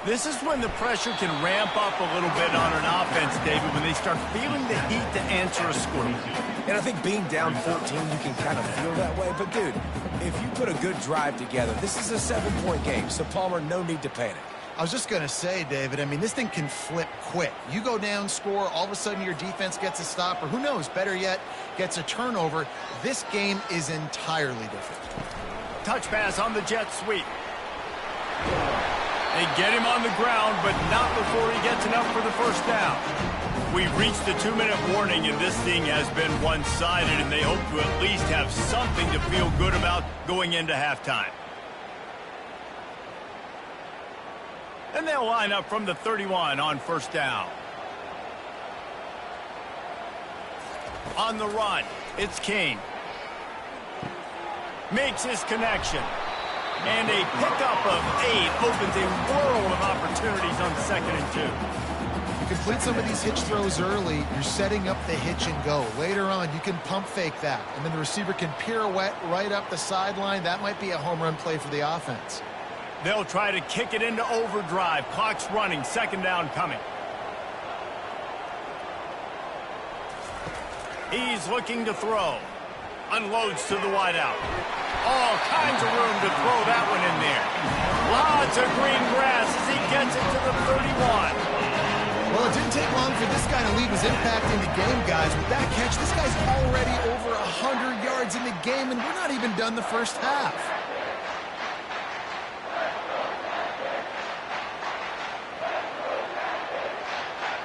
This is when the pressure can ramp up a little bit on an offense, David, when they start feeling the heat to answer a score. And I think being down 14, you can kind of feel that way. But, dude, if you put a good drive together, this is a 7-point game. So, Palmer, no need to panic. I was just going to say, David, I mean, this thing can flip quick. You go down, score, all of a sudden your defense gets a stop, or who knows, better yet, gets a turnover. This game is entirely different. Touch pass on the jet sweep. They get him on the ground, but not before he gets enough for the 1st down. We've reached the 2-minute warning, and this thing has been one-sided, and they hope to at least have something to feel good about going into halftime. And they'll line up from the 31 on 1st down. On the run, it's King. Makes his connection. And a pickup of 8 opens a world of opportunities on 2nd and 2. You complete some of these hitch throws early, you're setting up the hitch and go. Later on, you can pump fake that, and then the receiver can pirouette right up the sideline. That might be a home run play for the offense. They'll try to kick it into overdrive. Clock's running, 2nd down coming. He's looking to throw. Unloads to the wideout. All kinds of room to throw that one in there. Lots of green grass as he gets it to the 31. Well, it didn't take long for this guy to leave his impact in the game, guys. With that catch, this guy's already over 100 yards in the game, and we're not even done the 1st half.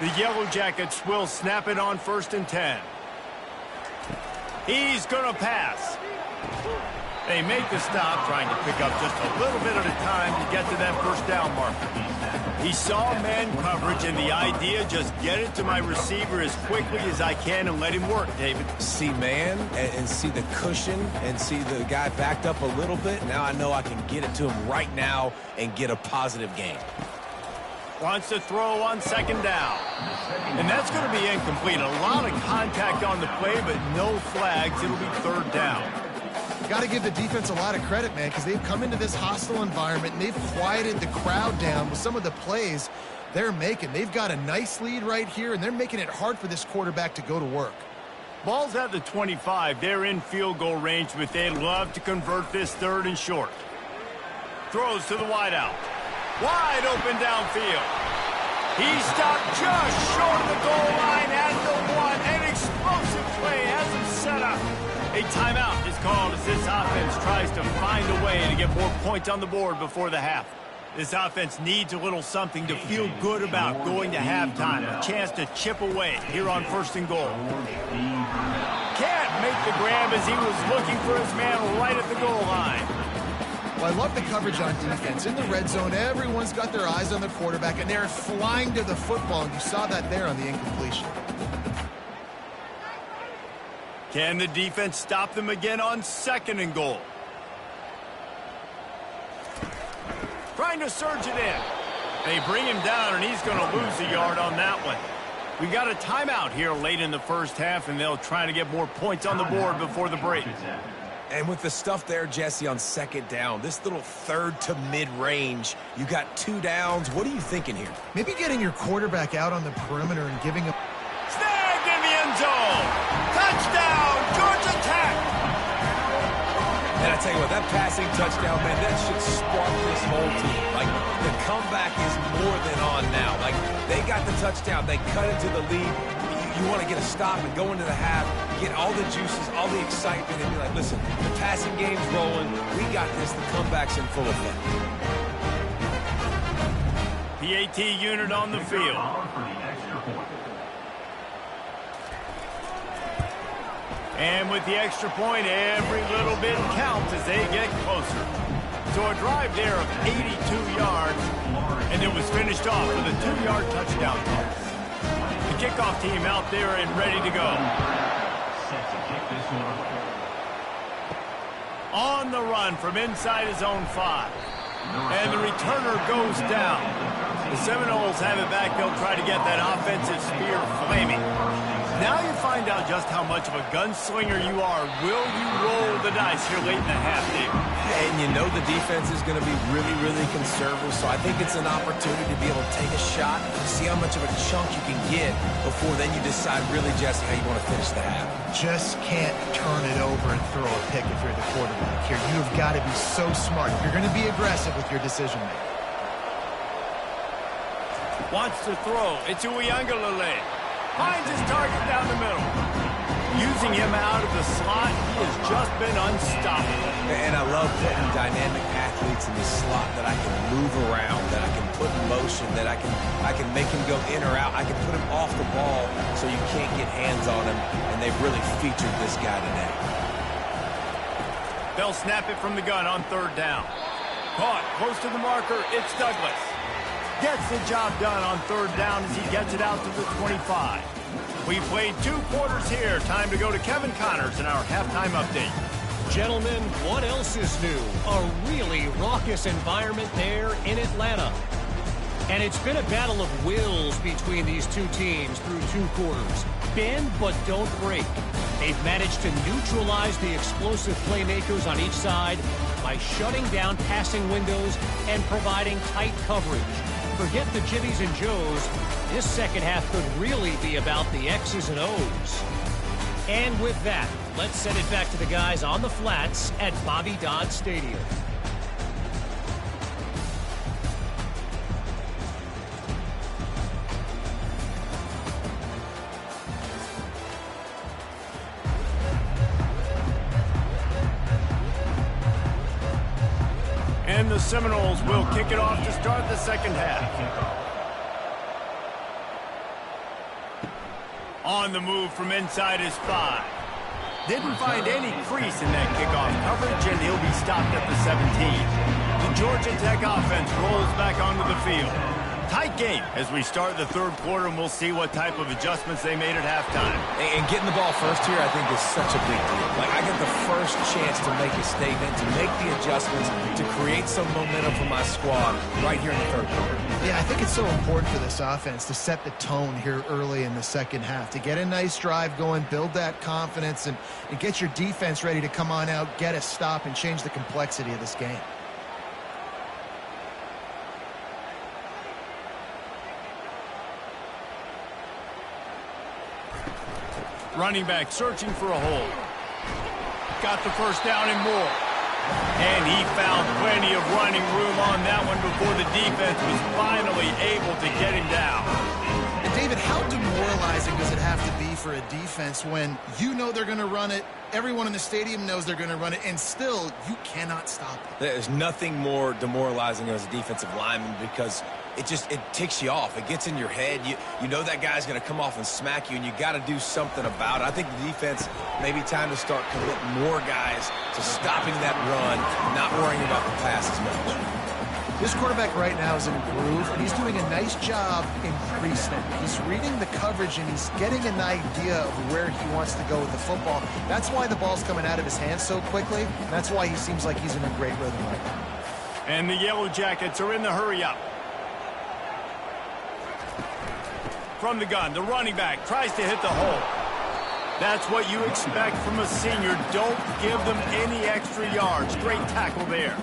The Yellow Jackets will snap it on 1st and 10. He's going to pass. They make the stop, trying to pick up just a little bit at a time to get to that 1st down marker. He saw man coverage, and the idea, just get it to my receiver as quickly as I can and let him work, David. See man and see the cushion and see the guy backed up a little bit. Now I know I can get it to him right now and get a positive gain. Wants to throw on 2nd down. And that's going to be incomplete. A lot of contact on the play, but no flags. It'll be 3rd down. Got to give the defense a lot of credit, man, because they've come into this hostile environment and they've quieted the crowd down with some of the plays they're making. They've got a nice lead right here, and they're making it hard for this quarterback to go to work. Ball's at the 25. They're in field goal range, but they'd love to convert this 3rd and short. Throws to the wideout. Wide open downfield. He stopped just short of the goal line at the 1. An explosive play has him set up. A timeout is called as this offense tries to find a way to get more points on the board before the half. This offense needs a little something to feel good about going to halftime. A chance to chip away here on 1st and goal. Can't make the grab as he was looking for his man right at the goal line. Well, I love the coverage on defense. In the red zone, everyone's got their eyes on the quarterback, and they're flying to the football, and you saw that there on the incompletion. Can the defense stop them again on 2nd and goal? Trying to surge it in. They bring him down, and he's going to lose a yard on that one. We got a timeout here late in the 1st half, and they'll try to get more points on the board before the break. And with the stuff there, Jesse, on 2nd down, this little 3rd to mid-range, you got 2 downs. What are you thinking here? Maybe getting your quarterback out on the perimeter and giving him... Snagged in the end zone! Touchdown, Georgia Tech! And I tell you what, that passing touchdown, man, that should spark this whole team. Like, the comeback is more than on now. Like, they got the touchdown. They cut into the lead. You want to get a stop and go into the half, get all the juices, all the excitement, and be like, listen, the passing game's rolling. We got this. The comeback's in full effect. PAT unit on the field. And with the extra point, every little bit counts as they get closer. So a drive there of 82 yards, and it was finished off with a 2-yard touchdown toss. The kickoff team out there and ready to go. On the run from inside his own 5. And the returner goes down. The Seminoles have it back. They'll try to get that offensive spear flaming. Now you find out just how much of a gunslinger you are. Will you roll the dice here late in the half, Dave? And you know the defense is going to be really, really conservative, so I think it's an opportunity to be able to take a shot, see how much of a chunk you can get before then you decide really, Jesse, how you want to finish the half. Just can't turn it over and throw a pick if you're the quarterback here. You've got to be so smart if you're going to be aggressive with your decision-making. Wants to throw. It's Uiagalelei. Finds his target down the middle. Using him out of the slot, he has just been unstoppable. And I love putting dynamic athletes in the slot that I can move around, that I can put in motion, that I can make him go in or out. I can put him off the ball so you can't get hands on him, and they've really featured this guy today. They'll snap it from the gun on 3rd down. Caught close to the marker, it's Douglas. Gets the job done on 3rd down as he gets it out to the 25. We played 2 quarters here. Time to go to Kevin Connors in our halftime update. Gentlemen, what else is new? A really raucous environment there in Atlanta. And it's been a battle of wills between these 2 teams through 2 quarters. Bend but don't break. They've managed to neutralize the explosive playmakers on each side by shutting down passing windows and providing tight coverage. Forget the Jimmies and Joes. This second half could really be about the X's and O's. And with that, let's send it back to the guys on the flats at Bobby Dodd Stadium. And the Seminoles will kick it off to start the second half. On the move from inside his 5. Didn't find any crease in that kickoff coverage, and he'll be stopped at the 17. The Georgia Tech offense rolls back onto the field. Tight game as we start the third quarter, and we'll see what type of adjustments they made at halftime. And getting the ball first here, I think, is such a big deal. Like, I get the first chance to make a statement, to make the adjustments, to create some momentum for my squad right here in the third quarter. Yeah, I think it's so important for this offense to set the tone here early in the second half, to get a nice drive going, build that confidence, and get your defense ready to come on out, get a stop, and change the complexity of this game. Running back searching for a hole. Got the first down and more. And he found plenty of running room on that one before the defense was finally able to get him down. And David, how demoralizing does it have to be for a defense when you know they're going to run it, everyone in the stadium knows they're going to run it, and still you cannot stop it? There's nothing more demoralizing as a defensive lineman because it ticks you off. It gets in your head. You know that guy's going to come off and smack you, and you got to do something about it. I think the defense maybe time to start committing more guys to stopping that run, not worrying about the pass as much. This quarterback right now is in a groove, and he's doing a nice job in pre-snap. He's reading the coverage, and he's getting an idea of where he wants to go with the football. That's why the ball's coming out of his hands so quickly, and that's why he seems like he's in a great rhythm right now. And the Yellow Jackets are in the hurry-up. From the gun, the running back tries to hit the hole. That's what you expect from a senior. Don't give them any extra yards. Great tackle there.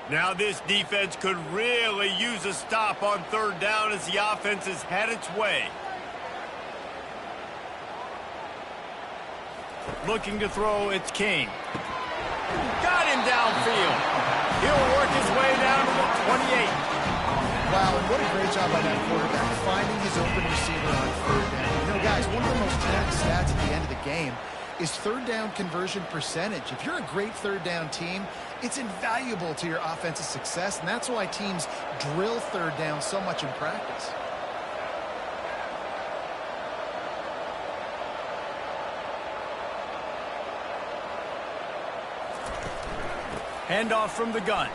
Now this defense could really use a stop on third down as the offense has had its way. Looking to throw, it's King. Got him downfield. He'll work his way down to the 28. Wow, and what a great job by that quarterback, finding his open receiver on third down. You know, guys, one of the most telling stats at the end of the game is third down conversion percentage. If you're a great third down team, it's invaluable to your offensive success, and that's why teams drill third down so much in practice. Handoff from the gun.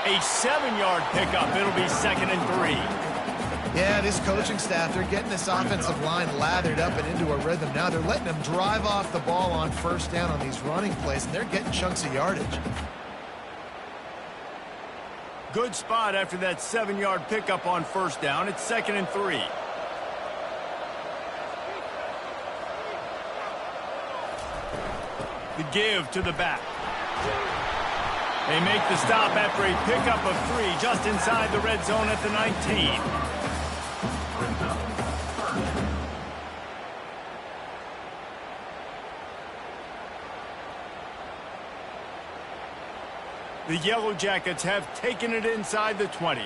A 7-yard pickup. It'll be 2nd and 3. Yeah, this coaching staff, they're getting this offensive line lathered up and into a rhythm. Now they're letting them drive off the ball on first down on these running plays, and they're getting chunks of yardage. Good spot after that 7-yard pickup on first down. It's 2nd and 3. The give to the back. They make the stop after a pickup of 3 just inside the red zone at the 19. The Yellow Jackets have taken it inside the 20.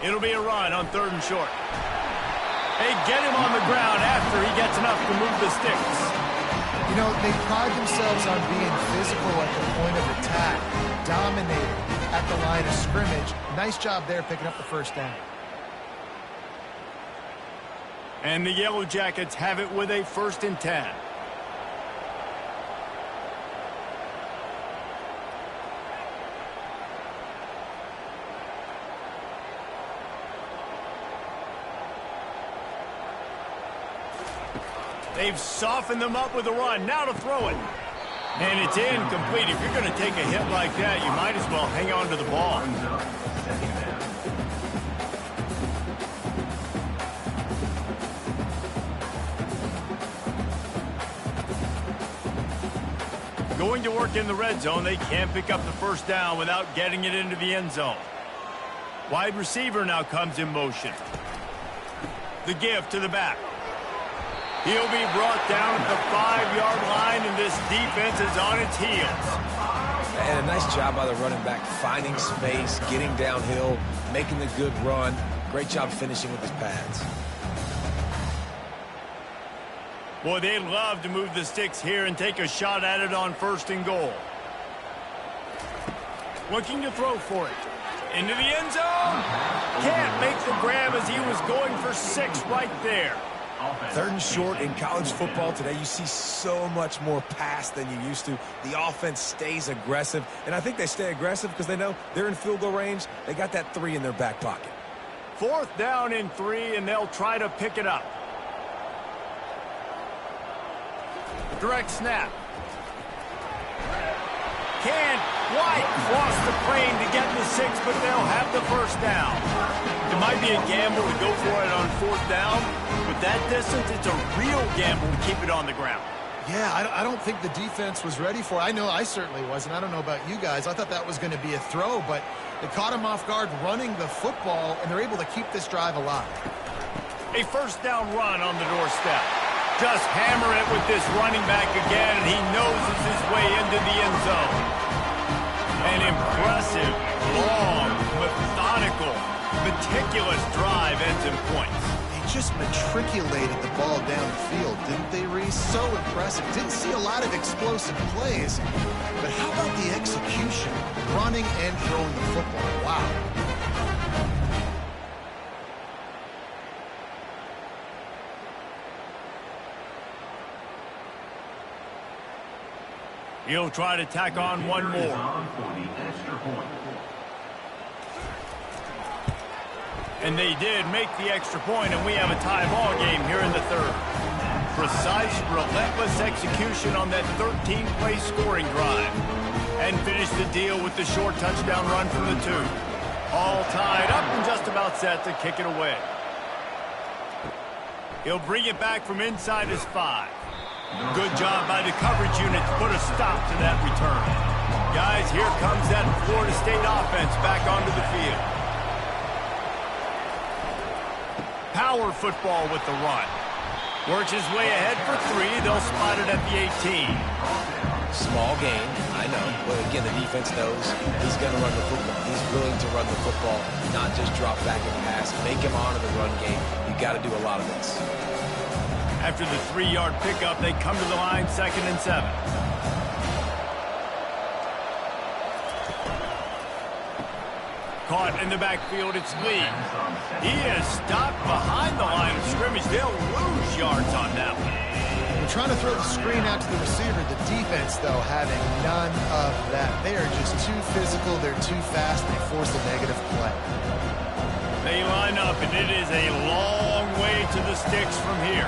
It'll be a run on 3rd and short. They get him on the ground after he gets enough to move the sticks. You know, they pride themselves on being physical at the point of attack, dominating at the line of scrimmage. Nice job there picking up the first down. And the Yellow Jackets have it with a 1st and 10. They've softened them up with a run. Now to throw it. And it's incomplete. If you're going to take a hit like that, you might as well hang on to the ball. Going to work in the red zone. They can't pick up the first down without getting it into the end zone. Wide receiver now comes in motion. The give to the back. He'll be brought down at the 5-yard line, and this defense is on its heels. And a nice job by the running back, finding space, getting downhill, making the good run. Great job finishing with his pads. Boy, they'd love to move the sticks here and take a shot at it on 1st and goal. Looking to throw for it. Into the end zone. Can't make the grab as he was going for 6 right there. 3rd and short in college football today, you see so much more pass than you used to. The offense stays aggressive, and I think they stay aggressive because they know they're in field goal range. They got that 3 in their back pocket. 4th down and 3, and they'll try to pick it up. Direct snap. Can't quite cross the plane to get the 6, but they'll have the 1st down. It might be a gamble to go for it on 4th down. With that distance, it's a real gamble to keep it on the ground. Yeah, I don't think the defense was ready for it. I know I certainly wasn't. I don't know about you guys. I thought that was going to be a throw, but they caught him off guard running the football, and they're able to keep this drive alive. A 1st down run on the doorstep. Just hammer it with this running back again, and he noses his way into the end zone. An impressive, long, methodical, meticulous drive ends in points. They just matriculated the ball downfield, didn't they, Reese? So impressive. Didn't see a lot of explosive plays, but how about the execution? Running and throwing the football. Wow. He'll try to tack on one more. And they did make the extra point, and we have a tie ball game here in the 3rd. Precise, relentless execution on that 13-play scoring drive. And finished the deal with the short touchdown run from the 2. All tied up and just about set to kick it away. He'll bring it back from inside his 5. Good job by the coverage unit to put a stop to that return. Guys, here comes that Florida State offense back onto the field. Power football with the run. Works his way ahead for 3. They'll spot it at the 18. Small gain, I know. But again, the defense knows he's going to run the football. He's willing to run the football, not just drop back and pass. Make him honor the run game. You got to do a lot of this. After the 3-yard pickup, they come to the line 2nd and 7. Caught in the backfield, it's Lee. He is stopped behind the line of scrimmage. They'll lose yards on that one. We're trying to throw the screen out to the receiver. The defense, though, having none of that. They are just too physical. They're too fast. They force a negative play. They line up, and it is a long way to the sticks from here.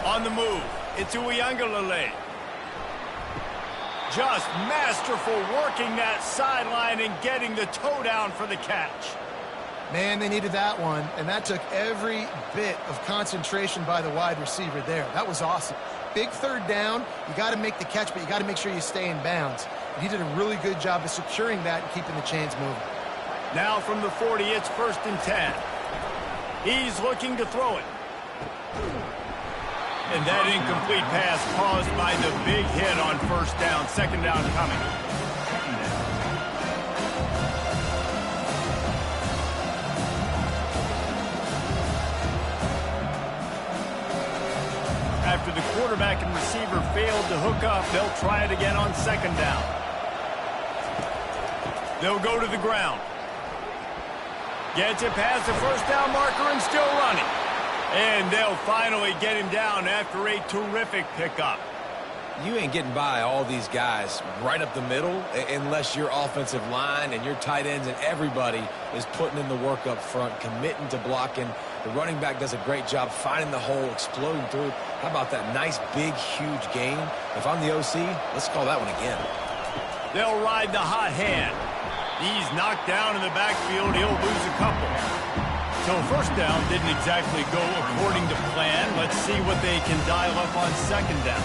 On the move, it's Uiagalelei. Just masterful working that sideline and getting the toe down for the catch. Man, they needed that one, and that took every bit of concentration by the wide receiver there. That was awesome. Big 3rd down. You got to make the catch, but you got to make sure you stay in bounds. He did a really good job of securing that and keeping the chains moving. Now from the 40, it's 1st and 10. He's looking to throw it. And that incomplete pass caused by the big hit on 1st down. 2nd down coming. After the quarterback and receiver failed to hook up, they'll try it again on 2nd down. They'll go to the ground. Gets it past the 1st down marker and still running. And they'll finally get him down after a terrific pickup. You ain't getting by all these guys right up the middle unless your offensive line and your tight ends and everybody is putting in the work up front, committing to blocking. The running back does a great job finding the hole, exploding through. How about that nice, big, huge gain? If I'm the OC, let's call that one again. They'll ride the hot hand. He's knocked down in the backfield. He'll lose a couple. So 1st down didn't exactly go according to plan. Let's see what they can dial up on 2nd down.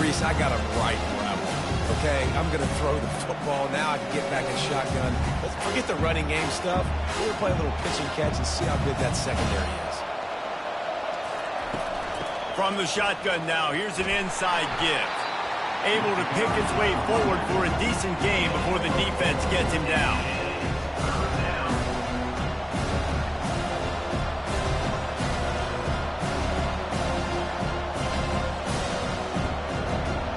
Reese, I got him right where I want. Okay, I'm going to throw the football. Now I can get back in shotgun. Let's forget the running game stuff. We're going to play a little pitch and catch and see how good that secondary is. From the shotgun now, here's an inside give. Able to pick his way forward for a decent gain before the defense gets him down.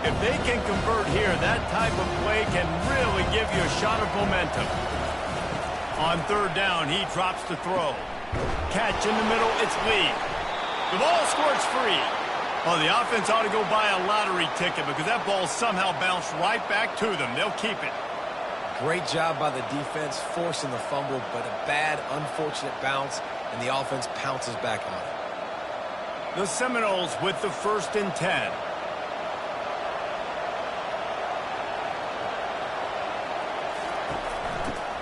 If they can convert here, that type of play can really give you a shot of momentum. On third down, he drops to throw. Catch in the middle, it's Lee. The ball squirts free. Oh, the offense ought to go buy a lottery ticket because that ball somehow bounced right back to them. They'll keep it. Great job by the defense forcing the fumble, but a bad, unfortunate bounce, and the offense pounces back on it. The Seminoles with the 1st and 10.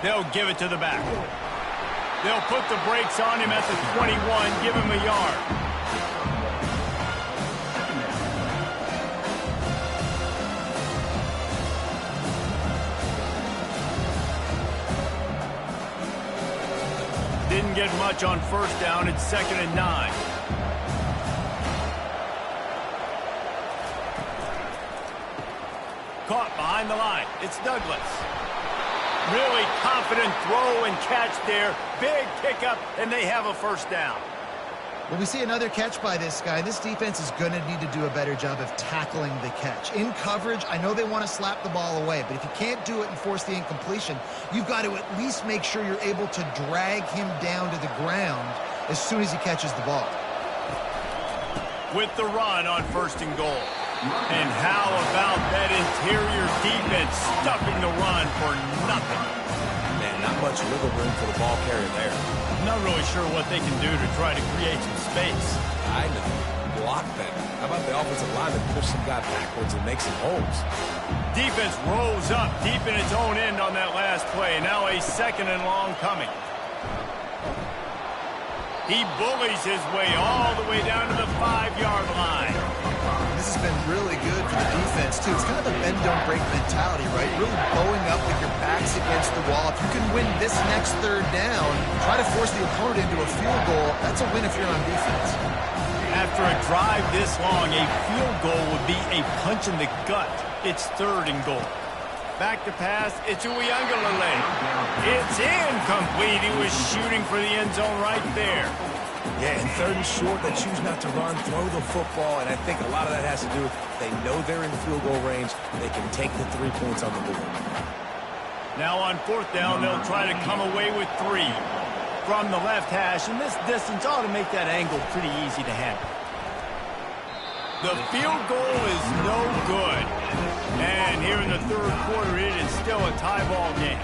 They'll give it to the back. They'll put the brakes on him at the 21, give him a yard. Didn't get much on 1st down. It's 2nd and 9. Caught behind the line. It's Douglas. Really confident throw and catch there. Big pickup, and they have a 1st down. Well, we see another catch by this guy. This defense is going to need to do a better job of tackling the catch. In coverage, I know they want to slap the ball away, but if you can't do it and force the incompletion, you've got to at least make sure you're able to drag him down to the ground as soon as he catches the ball. With the run on 1st and goal. And how about that interior defense stuffing the run for nothing? Man, not much wiggle room for the ball carrier there. Not really sure what they can do to try to create some space. I know. Block better. How about the offensive lineman push some guy backwards and make some holes? Defense rolls up deep in its own end on that last play. Now a 2nd and long coming. He bullies his way all the way down to the 5-yard line. This has been really good for the defense, too. It's kind of a bend-don't-break mentality, right? Really bowing up with your backs against the wall. If you can win this next 3rd down, try to force the opponent into a field goal, that's a win if you're on defense. After a drive this long, a field goal would be a punch in the gut. It's 3rd and goal. Back to pass, it's Uiagalelei. It's incomplete. He was shooting for the end zone right there. Yeah, and 3rd and short, they choose not to run, throw the football, and I think a lot of that has to do with they know they're in field goal range. They can take the 3 points on the board. Now on 4th down, they'll try to come away with 3 from the left hash, and this distance ought to make that angle pretty easy to handle. The field goal is no good. And here in the 3rd quarter, it is still a tie ball game.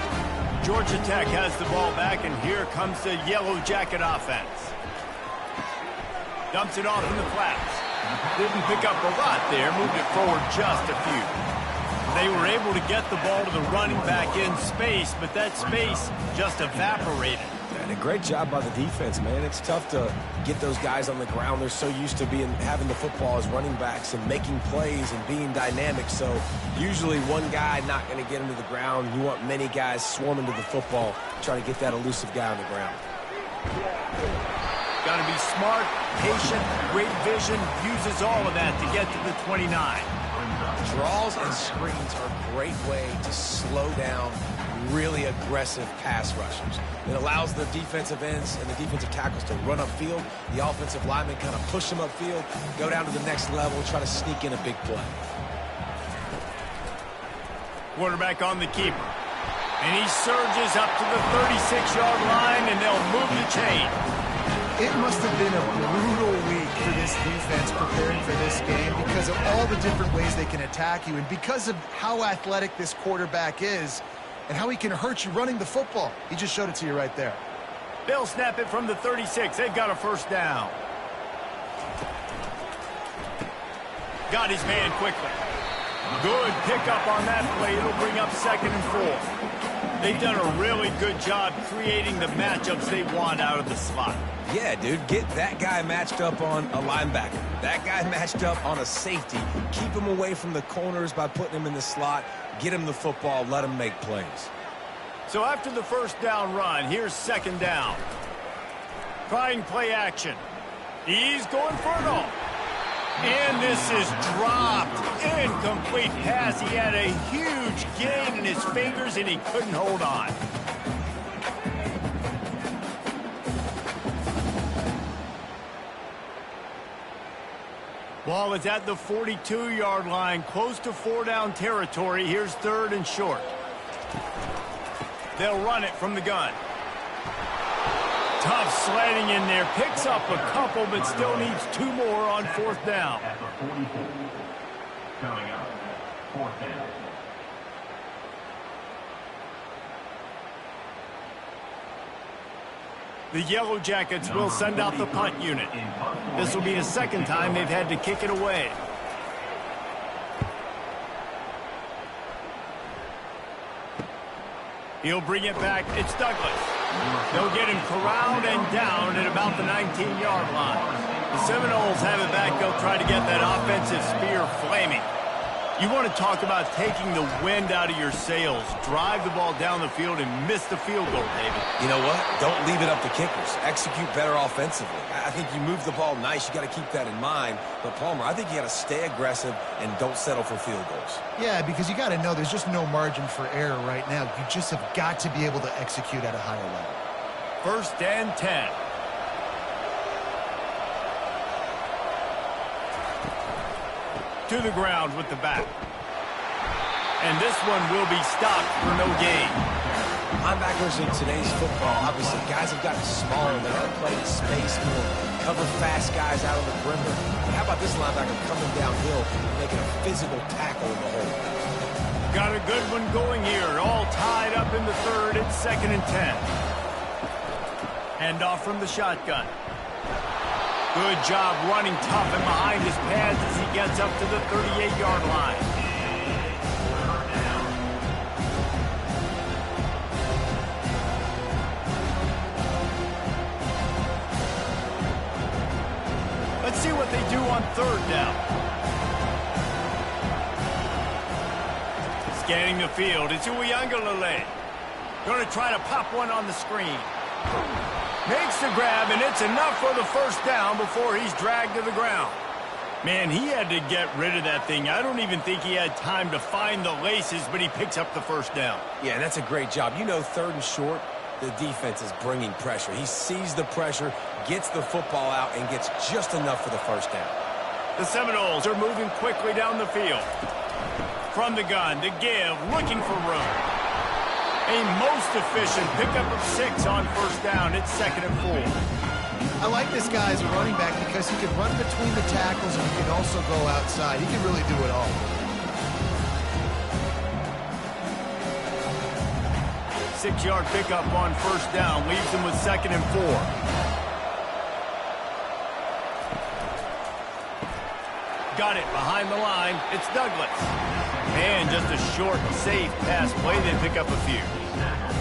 Georgia Tech has the ball back, and here comes the Yellow Jacket offense. Dumps it off in the flats. Didn't pick up a lot there, moved it forward just a few. They were able to get the ball to the running back in space, but that space just evaporated. And a great job by the defense, man. It's tough to get those guys on the ground. They're so used to having the football as running backs and making plays and being dynamic. So usually one guy not going to get him to the ground. You want many guys swarming to the football, trying to get that elusive guy on the ground. Got to be smart, patient, great vision, uses all of that to get to the 29. Draws and screens are a great way to slow down really aggressive pass rushers. It allows the defensive ends and the defensive tackles to run upfield. The offensive linemen kind of push them upfield, go down to the next level, try to sneak in a big play. Quarterback on the keeper. And he surges up to the 36-yard line, and they'll move the chain. It must have been a brutal week for this defense preparing for this game because of all the different ways they can attack you and because of how athletic this quarterback is and how he can hurt you running the football. He just showed it to you right there. They'll snap it from the 36. They've got a 1st down. Got his man quickly. Good pickup on that play. It'll bring up 2nd and 4. They've done a really good job creating the matchups they want out of the slot. Yeah, dude, get that guy matched up on a linebacker. That guy matched up on a safety. Keep him away from the corners by putting him in the slot. Get him the football. Let him make plays. So after the 1st down run, here's 2nd down. Trying play action. He's going for it all. And this is dropped. Incomplete pass. He had a huge gain in his fingers, and he couldn't hold on. Ball is at the 42-yard line, close to 4-down territory. Here's 3rd and short. They'll run it from the gun. Tough sledding in there. Picks up a couple, but still needs 2 more on 4th down. At the 44. Coming up, 4th down. The Yellow Jackets will send out the punt unit. This will be the 2nd time they've had to kick it away. He'll bring it back. It's Douglas. They'll get him corralled and down at about the 19-yard line. The Seminoles have it back. They'll try to get that offensive spear flaming. You want to talk about taking the wind out of your sails. Drive the ball down the field and miss the field goal, David. You know what? Don't leave it up to kickers. Execute better offensively. I think you move the ball nice. You got to keep that in mind. But, Palmer, I think you got to stay aggressive and don't settle for field goals. Yeah, because you got to know there's just no margin for error right now. You just have got to be able to execute at a higher level. 1st and 10. To the ground with the back. And this one will be stopped for no gain. Linebackers in today's football, obviously, guys have gotten smaller. They're not playing space more, cover fast guys out on the perimeter. How about this linebacker coming downhill, making a physical tackle in the hole? Got a good one going here. All tied up in the 3rd. It's 2nd and 10. Hand off from the shotgun. Good job running tough and behind his pads as he gets up to the 38-yard line. Let's see what they do on 3rd down. Scanning the field, it's Uiagalelei. Going to try to pop one on the screen. Makes the grab, and it's enough for the 1st down before he's dragged to the ground. Man, he had to get rid of that thing. I don't even think he had time to find the laces, but he picks up the 1st down. Yeah, that's a great job. You know, 3rd and short, the defense is bringing pressure. He sees the pressure, gets the football out, and gets just enough for the 1st down. The Seminoles are moving quickly down the field. From the gun, to give, looking for room. A most efficient pickup of 6 on 1st down. It's 2nd and 4. I like this guy as a running back because he can run between the tackles and he can also go outside. He can really do it all. 6-yard pickup on 1st down. Leaves him with 2nd and 4. Got it behind the line. It's Douglas. And just a short, safe pass play. They pick up a few.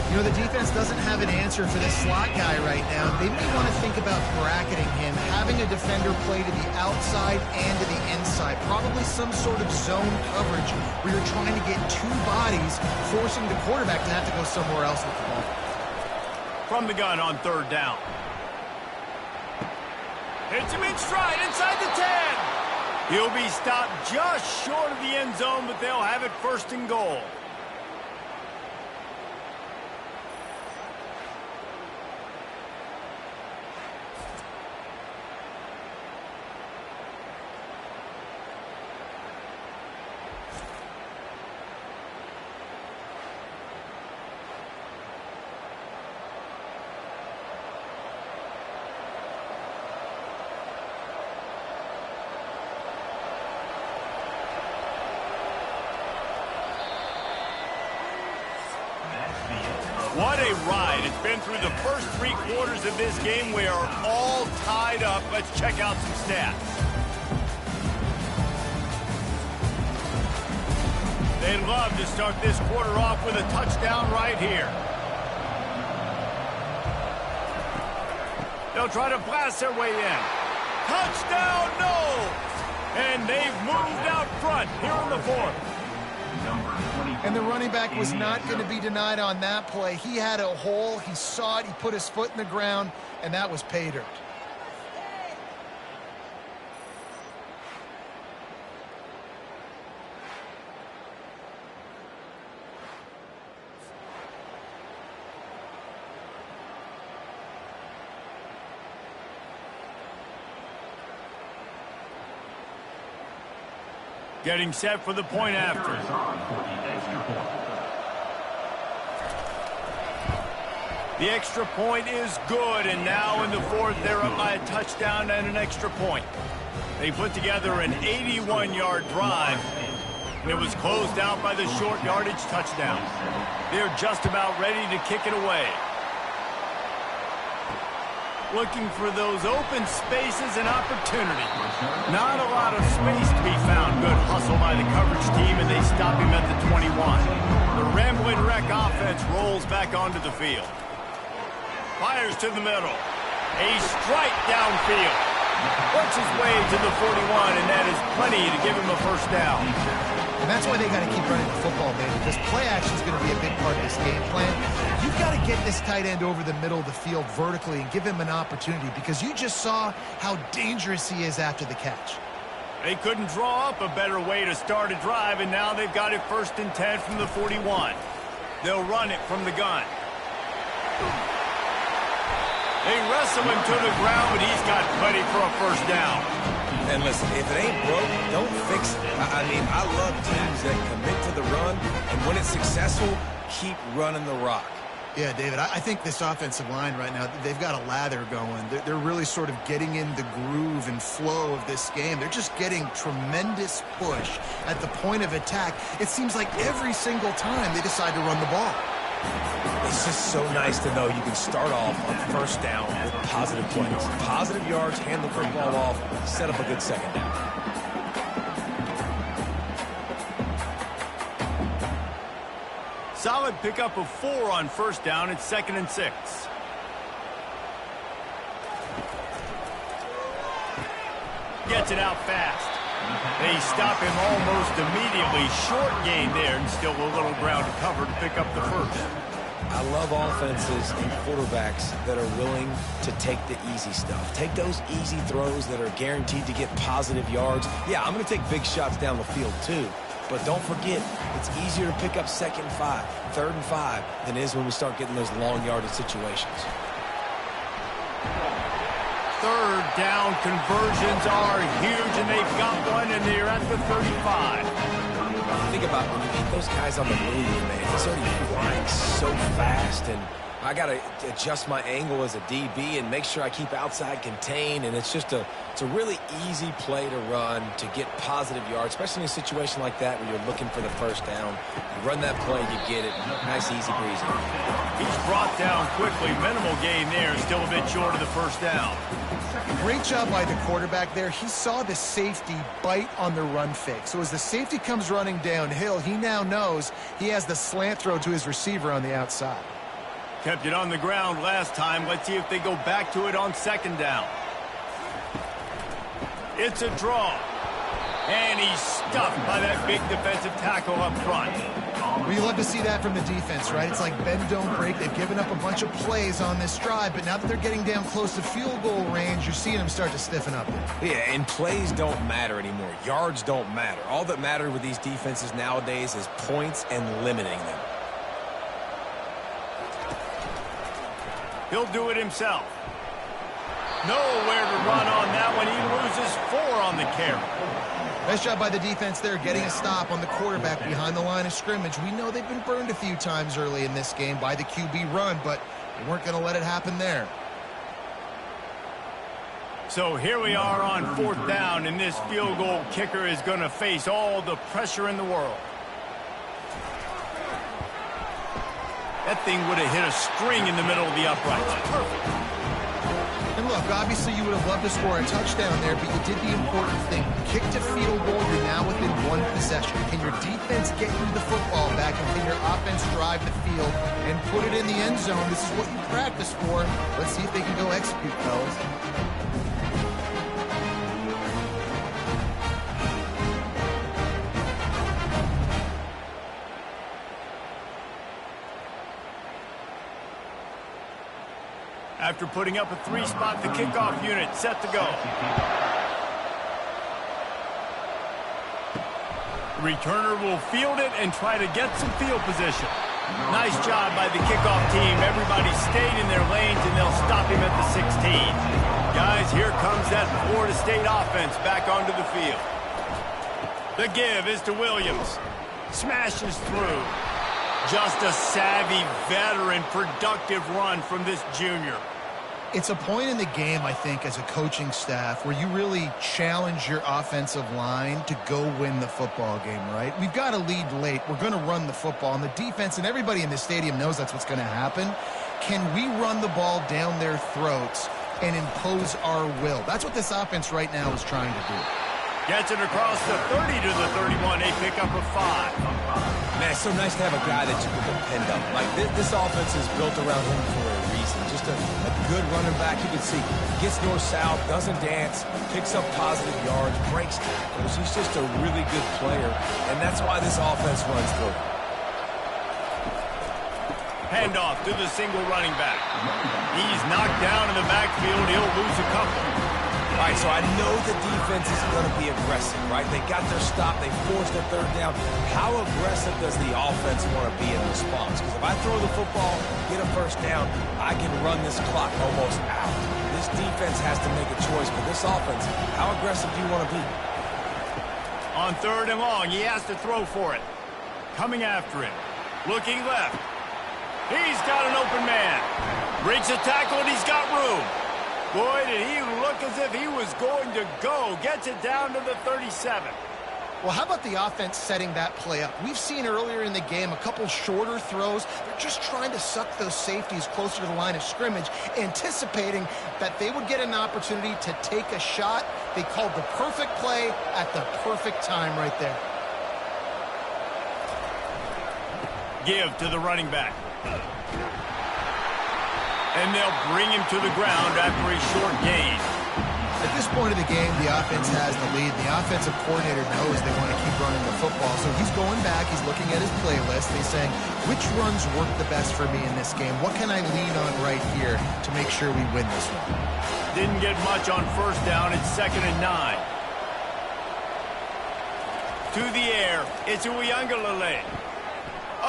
You know, the defense doesn't have an answer for this slot guy right now. They may want to think about bracketing him, having a defender play to the outside and to the inside. Probably some sort of zone coverage where you're trying to get 2 bodies, forcing the quarterback to have to go somewhere else with the ball. From the gun on 3rd down. Hits him in stride inside the 10. He'll be stopped just short of the end zone, but they'll have it 1st and goal. What a ride. It's been through the first 3 quarters of this game. We are all tied up. Let's check out some stats. They'd love to start this quarter off with a touchdown right here. They'll try to blast their way in. Touchdown, no! And they've moved out front here in the 4th. And the running back was not going to be denied on that play. He had a hole, he saw it, he put his foot in the ground, and that was pay dirt. Getting set for the point after. Pressure is on for the extra point. The extra point is good, and now in the fourth, they're up by a touchdown and an extra point. They put together an 81-yard drive, and it was closed out by the short yardage touchdown. They're just about ready to kick it away. Looking for those open spaces and opportunity. Not a lot of space to be found. Good hustle by the coverage team, and they stop him at the 21. The Ramblin' Wreck offense rolls back onto the field. Fires to the middle. A strike downfield. Works his way to the 41, and that is plenty to give him a first down. And that's why they got to keep running the football, man, because play action is going to be a big part of this game plan. You've got to get this tight end over the middle of the field vertically and give him an opportunity, because you just saw how dangerous he is after the catch. They couldn't draw up a better way to start a drive, and now they've got it 1st and 10 from the 41. They'll run it from the gun. They wrestle him to the ground, but he's got plenty for a first down. And listen, if it ain't broke, don't fix it. I mean, I love teams that commit to the run, and when it's successful, keep running the rock. Yeah, David, I think this offensive line right now, they've got a lather going. They're really sort of getting in the groove and flow of this game. They're just getting tremendous push at the point of attack. It seems like every single time they decide to run the ball. It's just so nice to know you can start off on first down with positive plays. Positive yards, hand the football off, set up a good second down. Solid pickup of 4 on first down. It's 2nd and 6. Gets it out fast. They stop him almost immediately. Short gain there, and still a little ground to cover to pick up the first. I love offenses and quarterbacks that are willing to take the easy stuff. Take those easy throws that are guaranteed to get positive yards. Yeah, I'm going to take big shots down the field too. But don't forget, it's easier to pick up 2nd and 5, 3rd and 5 than it is when we start getting those long yardage situations. 3rd down conversions are huge, and they've got one, and they're at the 35. Think about when you get those guys on the move, man. It's already flying so fast, and I got to adjust my angle as a DB and make sure I keep outside contained, and it's a really easy play to run to get positive yards, especially in a situation like that where you're looking for the first down. You run that play, you get it. Nice, easy breezy. He's brought down quickly. Minimal gain there, still a bit short of the first down. Great job by the quarterback there. He saw the safety bite on the run fake. So as the safety comes running downhill, he now knows he has the slant throw to his receiver on the outside. Kept it on the ground last time. Let's see if they go back to it on 2nd down. It's a draw. And he's stuffed by that big defensive tackle up front. Well, you love to see that from the defense, right? It's like bend, don't break. They've given up a bunch of plays on this drive, but now that they're getting down close to field goal range, you're seeing them start to stiffen up. Yeah, and plays don't matter anymore. Yards don't matter. All that matters with these defenses nowadays is points and limiting them. He'll do it himself. Nowhere to run on that one. He loses 4 on the carry. Nice job by the defense there, getting a stop on the quarterback behind the line of scrimmage. We know they've been burned a few times early in this game by the QB run, but they weren't going to let it happen there. So here we are on 4th down, and this field goal kicker is going to face all the pressure in the world. That thing would have hit a string in the middle of the uprights. Perfect. And look, obviously you would have loved to score a touchdown there, but you did the important thing. Kicked a field goal, you're now within 1 possession. Can your defense get you the football back, and can your offense drive the field and put it in the end zone? This is what you practice for. Let's see if they can go execute, fellas. After putting up a 3-spot, the kickoff unit set to go. The returner will field it and try to get some field position. Nice job by the kickoff team. Everybody stayed in their lanes, and they'll stop him at the 16. Guys, here comes that Florida State offense back onto the field. The give is to Williams. Smashes through. Just a savvy, veteran, productive run from this junior. It's a point in the game, I think, as a coaching staff where you really challenge your offensive line to go win the football game, right? We've got to lead late. We're going to run the football. And the defense and everybody in the stadium knows that's what's going to happen. Can we run the ball down their throats and impose our will? That's what this offense right now is trying to do. Gets it across the 30 to the 31. A pickup of 5. Man, it's so nice to have a guy that you can depend on. Like, this offense is built around him for a reason. Just a good running back. You can see gets north-south, doesn't dance, picks up positive yards, breaks tackles. He's just a really good player, and that's why this offense runs through. Handoff to the single running back. He's knocked down in the backfield. He'll lose a couple. All right, so I know the defense is going to be aggressive, right? They got their stop. They forced a third down. How aggressive does the offense want to be in response? Because if I throw the football, get a first down, I can run this clock almost out. This defense has to make a choice. But this offense, how aggressive do you want to be? On 3rd and long, he has to throw for it. Coming after him. Looking left. He's got an open man. Breaks a tackle, and he's got room. Boy, did he look as if he was going to go. Gets it down to the 37. Well, how about the offense setting that play up? We've seen earlier in the game a couple shorter throws. They're just trying to suck those safeties closer to the line of scrimmage, anticipating that they would get an opportunity to take a shot. They called the perfect play at the perfect time right there. Give to the running back. And they'll bring him to the ground after a short gain. At this point of the game, the offense has the lead. The offensive coordinator knows they want to keep running the football. So he's going back. He's looking at his playlist. He's saying, which runs work the best for me in this game? What can I lean on right here to make sure we win this one? Didn't get much on 1st down. It's 2nd and 9. To the air. It's Uiagalelei.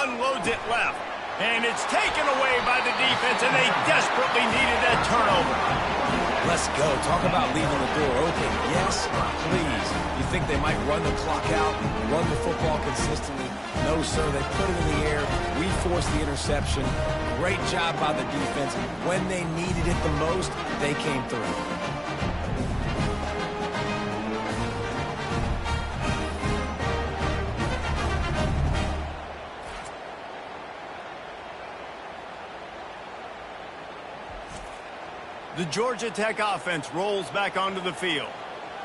Unloads it left. And it's taken away by the defense, and they desperately needed that turnover. Let's go. Talk about leaving the door open. Yes, please. You think they might run the clock out, run the football consistently? No, sir. They put it in the air. We forced the interception. Great job by the defense. When they needed it the most, they came through. The Georgia Tech offense rolls back onto the field.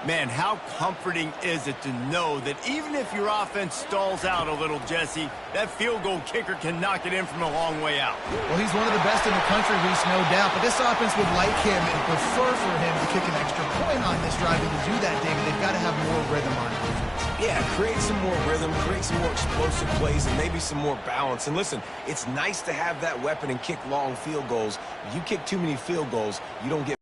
Man, how comforting is it to know that even if your offense stalls out a little, Jesse, that field goal kicker can knock it in from a long way out. Well, he's one of the best in the country, Reese, no doubt. But this offense would like him and prefer for him to kick an extra point on this drive. And to do that, David, they've got to have more rhythm on defense. Yeah, create some more rhythm, create some more explosive plays, and maybe some more balance. And listen, it's nice to have that weapon and kick long field goals. If you kick too many field goals, you don't get.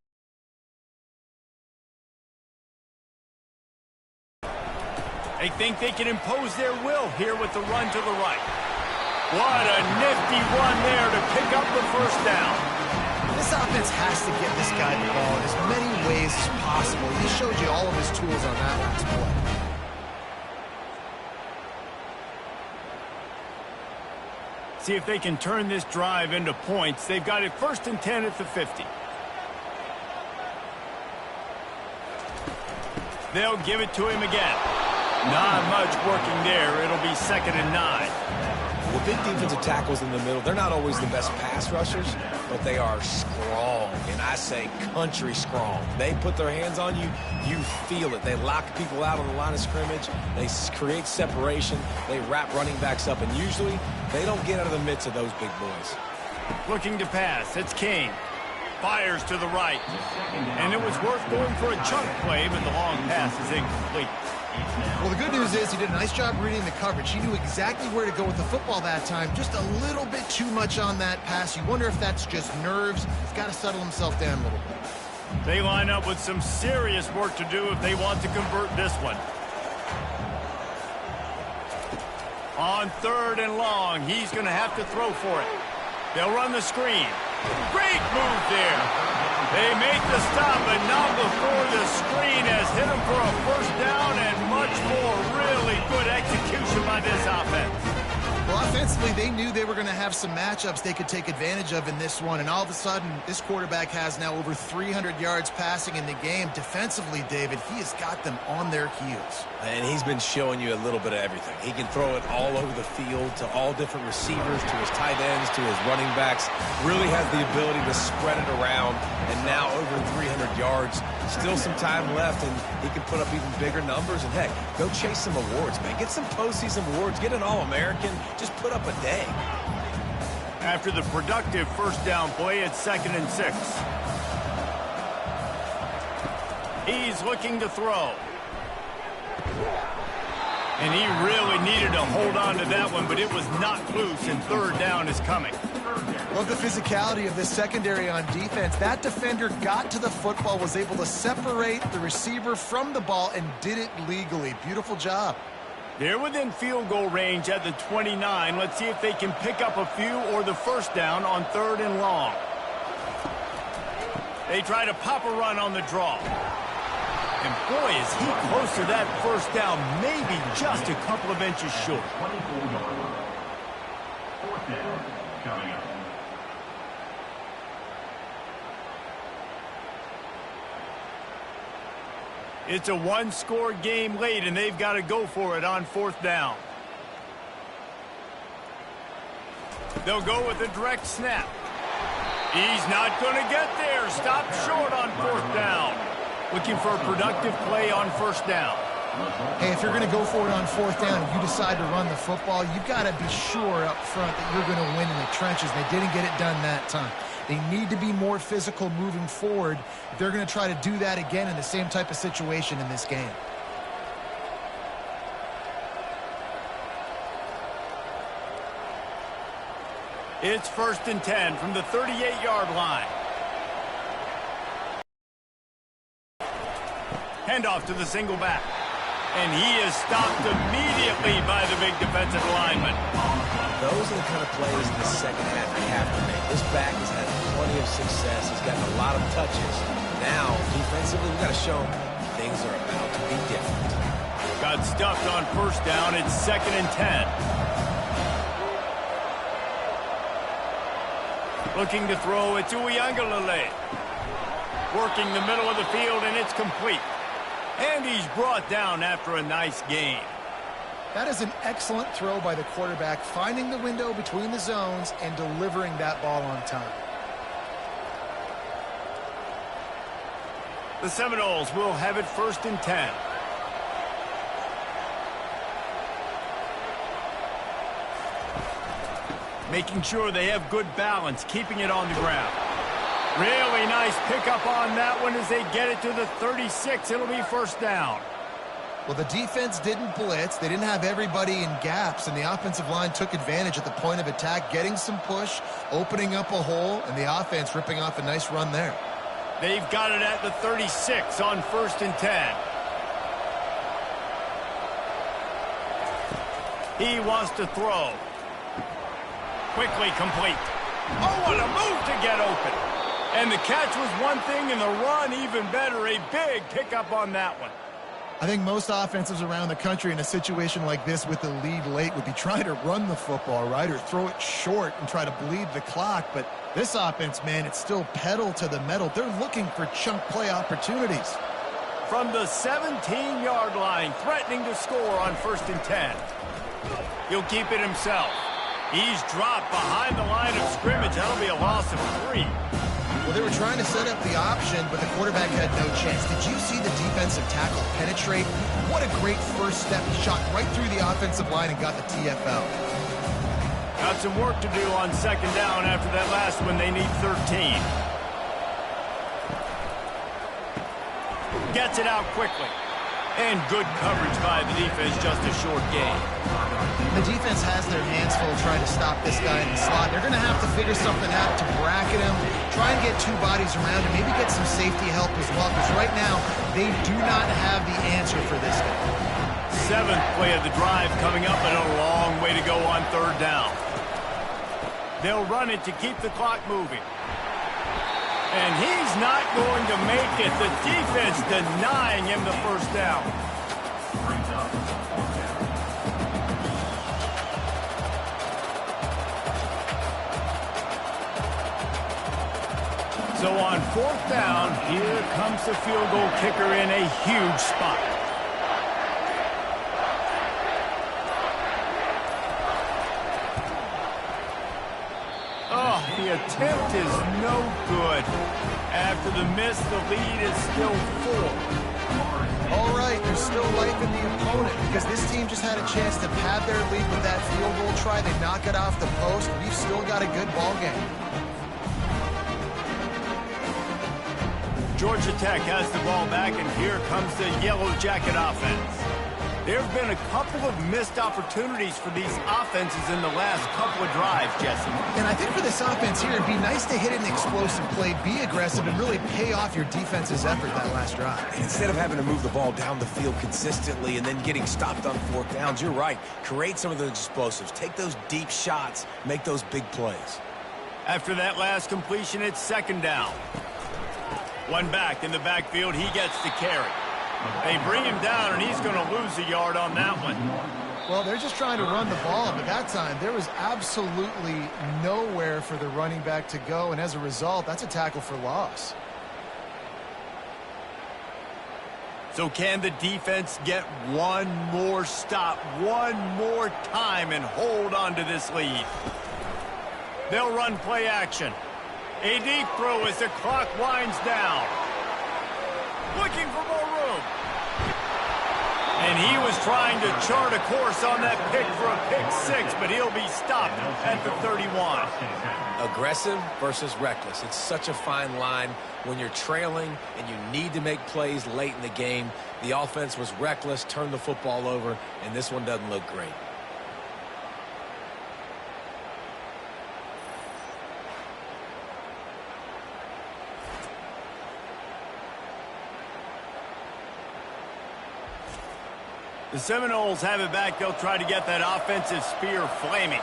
They think they can impose their will here with the run to the right. What a nifty run there to pick up the 1st down. This offense has to get this guy the ball in as many ways as possible. He showed you all of his tools on that last play. See if they can turn this drive into points. They've got it 1st and 10 at the 50. They'll give it to him again. Not much working there. It'll be 2nd and 9. The big defensive tackles in the middle, they're not always the best pass rushers, but they are strong, and I say country strong. They put their hands on you, you feel it. They lock people out on the line of scrimmage. They create separation. They wrap running backs up, and usually they don't get out of the midst of those big boys. Looking to pass. It's King. Fires to the right. And it was worth going for a chunk play, but the long pass is incomplete. Well, the good news is he did a nice job reading the coverage. He knew exactly where to go with the football that time. Just a little bit too much on that pass. You wonder if that's just nerves. He's got to settle himself down a little bit. They line up with some serious work to do if they want to convert this one. On 3rd and long, he's going to have to throw for it. They'll run the screen. Great move there. They make the stop, but not before the screen has hit him for a 1st down and much more. Really by this offense. Well, offensively, they knew they were going to have some matchups they could take advantage of in this one, and all of a sudden, this quarterback has now over 300 yards passing in the game. Defensively, David, he has got them on their heels. And he's been showing you a little bit of everything. He can throw it all over the field to all different receivers, to his tight ends, to his running backs. Really has the ability to spread it around, and now over 300 yards. Still some time left, and he can put up even bigger numbers. And, heck, go chase some awards, man. Get some postseason awards. Get an All-American. Just put up a day. After the productive first down play, it's 2nd and 6. He's looking to throw. And he really needed to hold on to that one, but it was knocked loose, and 3rd down is coming. Love the physicality of this secondary on defense. That defender got to the football, was able to separate the receiver from the ball, and did it legally. Beautiful job. They're within field goal range at the 29. Let's see if they can pick up a few or the first down on 3rd and long. They try to pop a run on the draw. And boy, is he close to that first down, maybe just a couple of inches short. 24-yard line. 4th down coming up. It's a one-score game late, and they've got to go for it on 4th down. They'll go with a direct snap. He's not going to get there. Stop short on 4th down. Looking for a productive play on 1st down. Hey, if you're going to go for it on 4th down and you decide to run the football, you've got to be sure up front that you're going to win in the trenches. They didn't get it done that time. They need to be more physical moving forward. They're going to try to do that again in the same type of situation in this game. It's 1st and 10 from the 38-yard line. Handoff to the single back. And he is stopped immediately by the big defensive lineman. Those are the kind of plays in the second half you have to make. This back has had plenty of success. He's gotten a lot of touches. Now, defensively, we've got to show him things are about to be different. Got stuffed on 1st down. It's 2nd and 10. Looking to throw, it's Uiagalelei. Working the middle of the field, and it's complete. And he's brought down after a nice gain. That is an excellent throw by the quarterback, finding the window between the zones and delivering that ball on time. The Seminoles will have it 1st and 10. Making sure they have good balance, keeping it on the ground. Really nice pickup on that one as they get it to the 36. It'll be 1st down. Well, the defense didn't blitz. They didn't have everybody in gaps, and the offensive line took advantage at the point of attack, getting some push, opening up a hole, and the offense ripping off a nice run there. They've got it at the 36 on 1st and 10. He wants to throw. Quickly complete. Oh, what a move to get open. And the catch was one thing, and the run even better. A big pickup on that one. I think most offenses around the country in a situation like this with the lead late would be trying to run the football, right, or throw it short and try to bleed the clock. But this offense, man, it's still pedal to the metal. They're looking for chunk play opportunities. From the 17-yard line, threatening to score on 1st and 10. He'll keep it himself. He's dropped behind the line of scrimmage. That'll be a loss of 3. Well, they were trying to set up the option, but the quarterback had no chance. Did you see the defensive tackle penetrate? What a great first step. He shot right through the offensive line and got the TFL. Got some work to do on 2nd down after that last one. They need 13. Gets it out quickly. And good coverage by the defense, just a short gain. The defense has their hands full trying to stop this guy in the slot. They're going to have to figure something out to bracket him, try and get 2 bodies around him, maybe get some safety help as well, because right now they do not have the answer for this guy. 7th play of the drive coming up, and a long way to go on 3rd down. They'll run it to keep the clock moving. And he's not going to make it. The defense denying him the 1st down. So on 4th down, here comes the field goal kicker in a huge spot. Oh, the attempt is no good. After the miss, the lead is still 4. All right, there's still life in the opponent because this team just had a chance to pad their lead with that field goal try. They knock it off the post. We've still got a good ball game. Georgia Tech has the ball back, and here comes the Yellow Jacket offense. There have been a couple of missed opportunities for these offenses in the last couple of drives, Jesse. And I think for this offense here, it'd be nice to hit an explosive play, be aggressive, and really pay off your defense's effort that last drive. Instead of having to move the ball down the field consistently and then getting stopped on 4th downs, you're right. Create some of those explosives. Take those deep shots. Make those big plays. After that last completion, it's 2nd down. One back in the backfield, he gets the carry. They bring him down, and he's going to lose a yard on that one. Well, they're just trying to run the ball, but that time there was absolutely nowhere for the running back to go, and as a result, that's a tackle for loss. So can the defense get one more stop, one more time, and hold on to this lead? They'll run play action. A deep throw as the clock winds down. Looking for more room. And he was trying to chart a course on that pick for a pick-6, but he'll be stopped at the 31. Aggressive versus reckless. It's such a fine line when you're trailing and you need to make plays late in the game. The offense was reckless, turned the football over, and this one doesn't look great. The Seminoles have it back. They'll try to get that offensive spear flaming.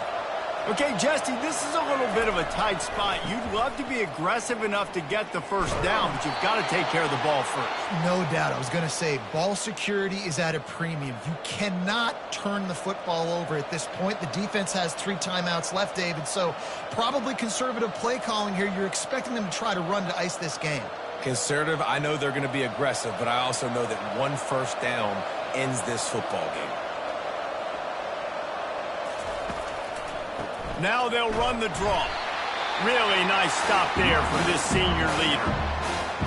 Okay, Jesse, this is a little bit of a tight spot. You'd love to be aggressive enough to get the 1st down, but you've got to take care of the ball first. No doubt. I was going to say, ball security is at a premium. You cannot turn the football over at this point. The defense has 3 timeouts left, David, so probably conservative play calling here. You're expecting them to try to run to ice this game. Conservative, I know they're going to be aggressive, but I also know that one 1st down ends this football game. Now they'll run the draw. Really nice stop there from this senior leader.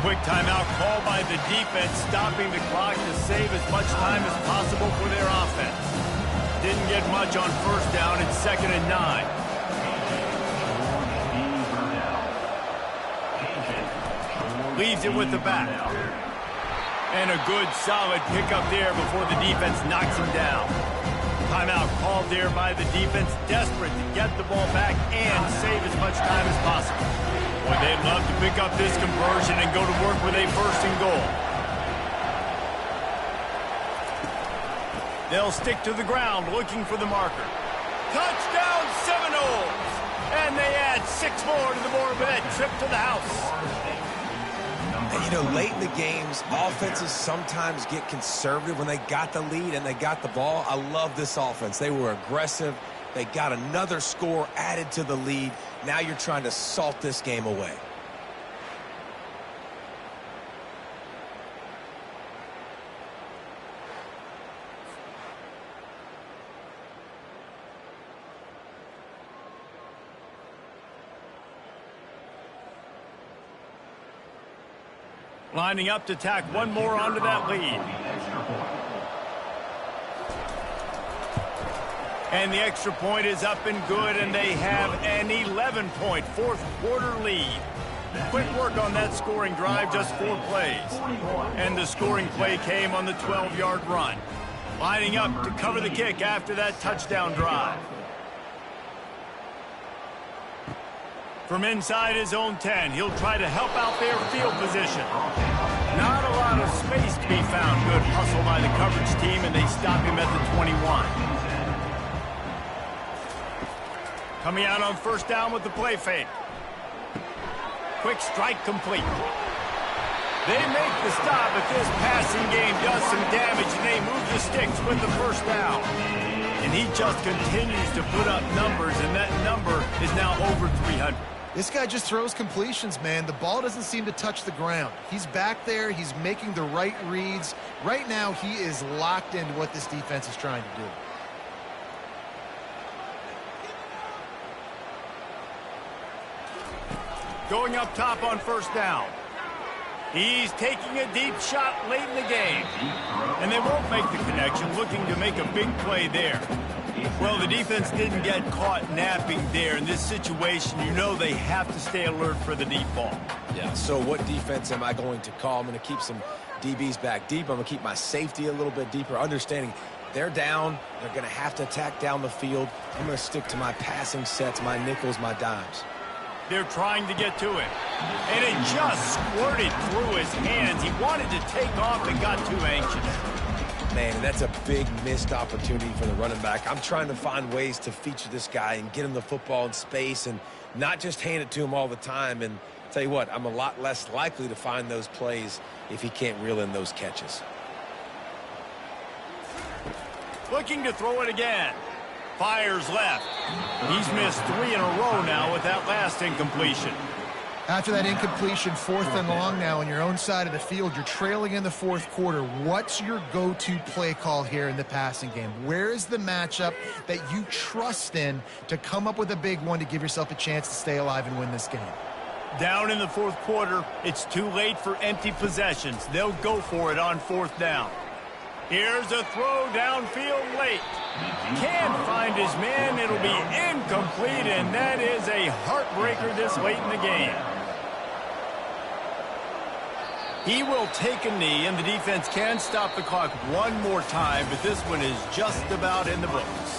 Quick timeout called by the defense, stopping the clock to save as much time as possible for their offense. Didn't get much on 1st down. It's 2nd and 9. Leaves it with the back. And a good solid pickup there before the defense knocks him down. Timeout called there by the defense, desperate to get the ball back and save as much time as possible. Boy, they'd love to pick up this conversion and go to work with a 1st and goal. They'll stick to the ground looking for the marker. Touchdown Seminoles! And they add 6 more to the board with that trip to the house. And, you know, late in the games, offenses sometimes get conservative when they got the lead and they got the ball. I love this offense. They were aggressive. They got another score added to the lead. Now you're trying to salt this game away. Lining up to tack one more onto that lead. And the extra point is up and good, and they have an 11-point 4th quarter lead. Quick work on that scoring drive, just 4 plays. And the scoring play came on the 12-yard run. Lining up to cover the kick after that touchdown drive. From inside his own 10, he'll try to help out their field position. Not a lot of space to be found. Good hustle by the coverage team, and they stop him at the 21. Coming out on 1st down with the play fake. Quick strike complete. They make the stop, but this passing game does some damage, and they move the sticks with the 1st down. And he just continues to put up numbers, and that number is now over 300. This guy just throws completions, man. The ball doesn't seem to touch the ground. He's back there. He's making the right reads. Right now, he is locked into what this defense is trying to do. Going up top on first down. He's taking a deep shot late in the game. And they won't make the connection, looking to make a big play there. Well, the defense didn't get caught napping there. In this situation, you know they have to stay alert for the deep ball. Yeah, so what defense am I going to call? I'm going to keep some DBs back deep. I'm going to keep my safety a little bit deeper, understanding they're down. They're going to have to attack down the field. I'm going to stick to my passing sets, my nickels, my dimes. They're trying to get to him. And it just squirted through his hands. He wanted to take off and got too anxious. Man, that's a big missed opportunity for the running back. I'm trying to find ways to feature this guy and get him the football in space and not just hand it to him all the time. And tell you what, I'm a lot less likely to find those plays if he can't reel in those catches. Looking to throw it again. Fires left. He's missed 3 in a row now with that last incompletion. After that incompletion, 4th and long now on your own side of the field, you're trailing in the 4th quarter. What's your go-to play call here in the passing game? Where is the matchup that you trust in to come up with a big one to give yourself a chance to stay alive and win this game? Down in the 4th quarter, it's too late for empty possessions. They'll go for it on 4th down. Here's a throw downfield late. Can't find his man. It'll be incomplete, and that is a heartbreaker this late in the game. He will take a knee, and the defense can stop the clock one more time, but this one is just about in the books.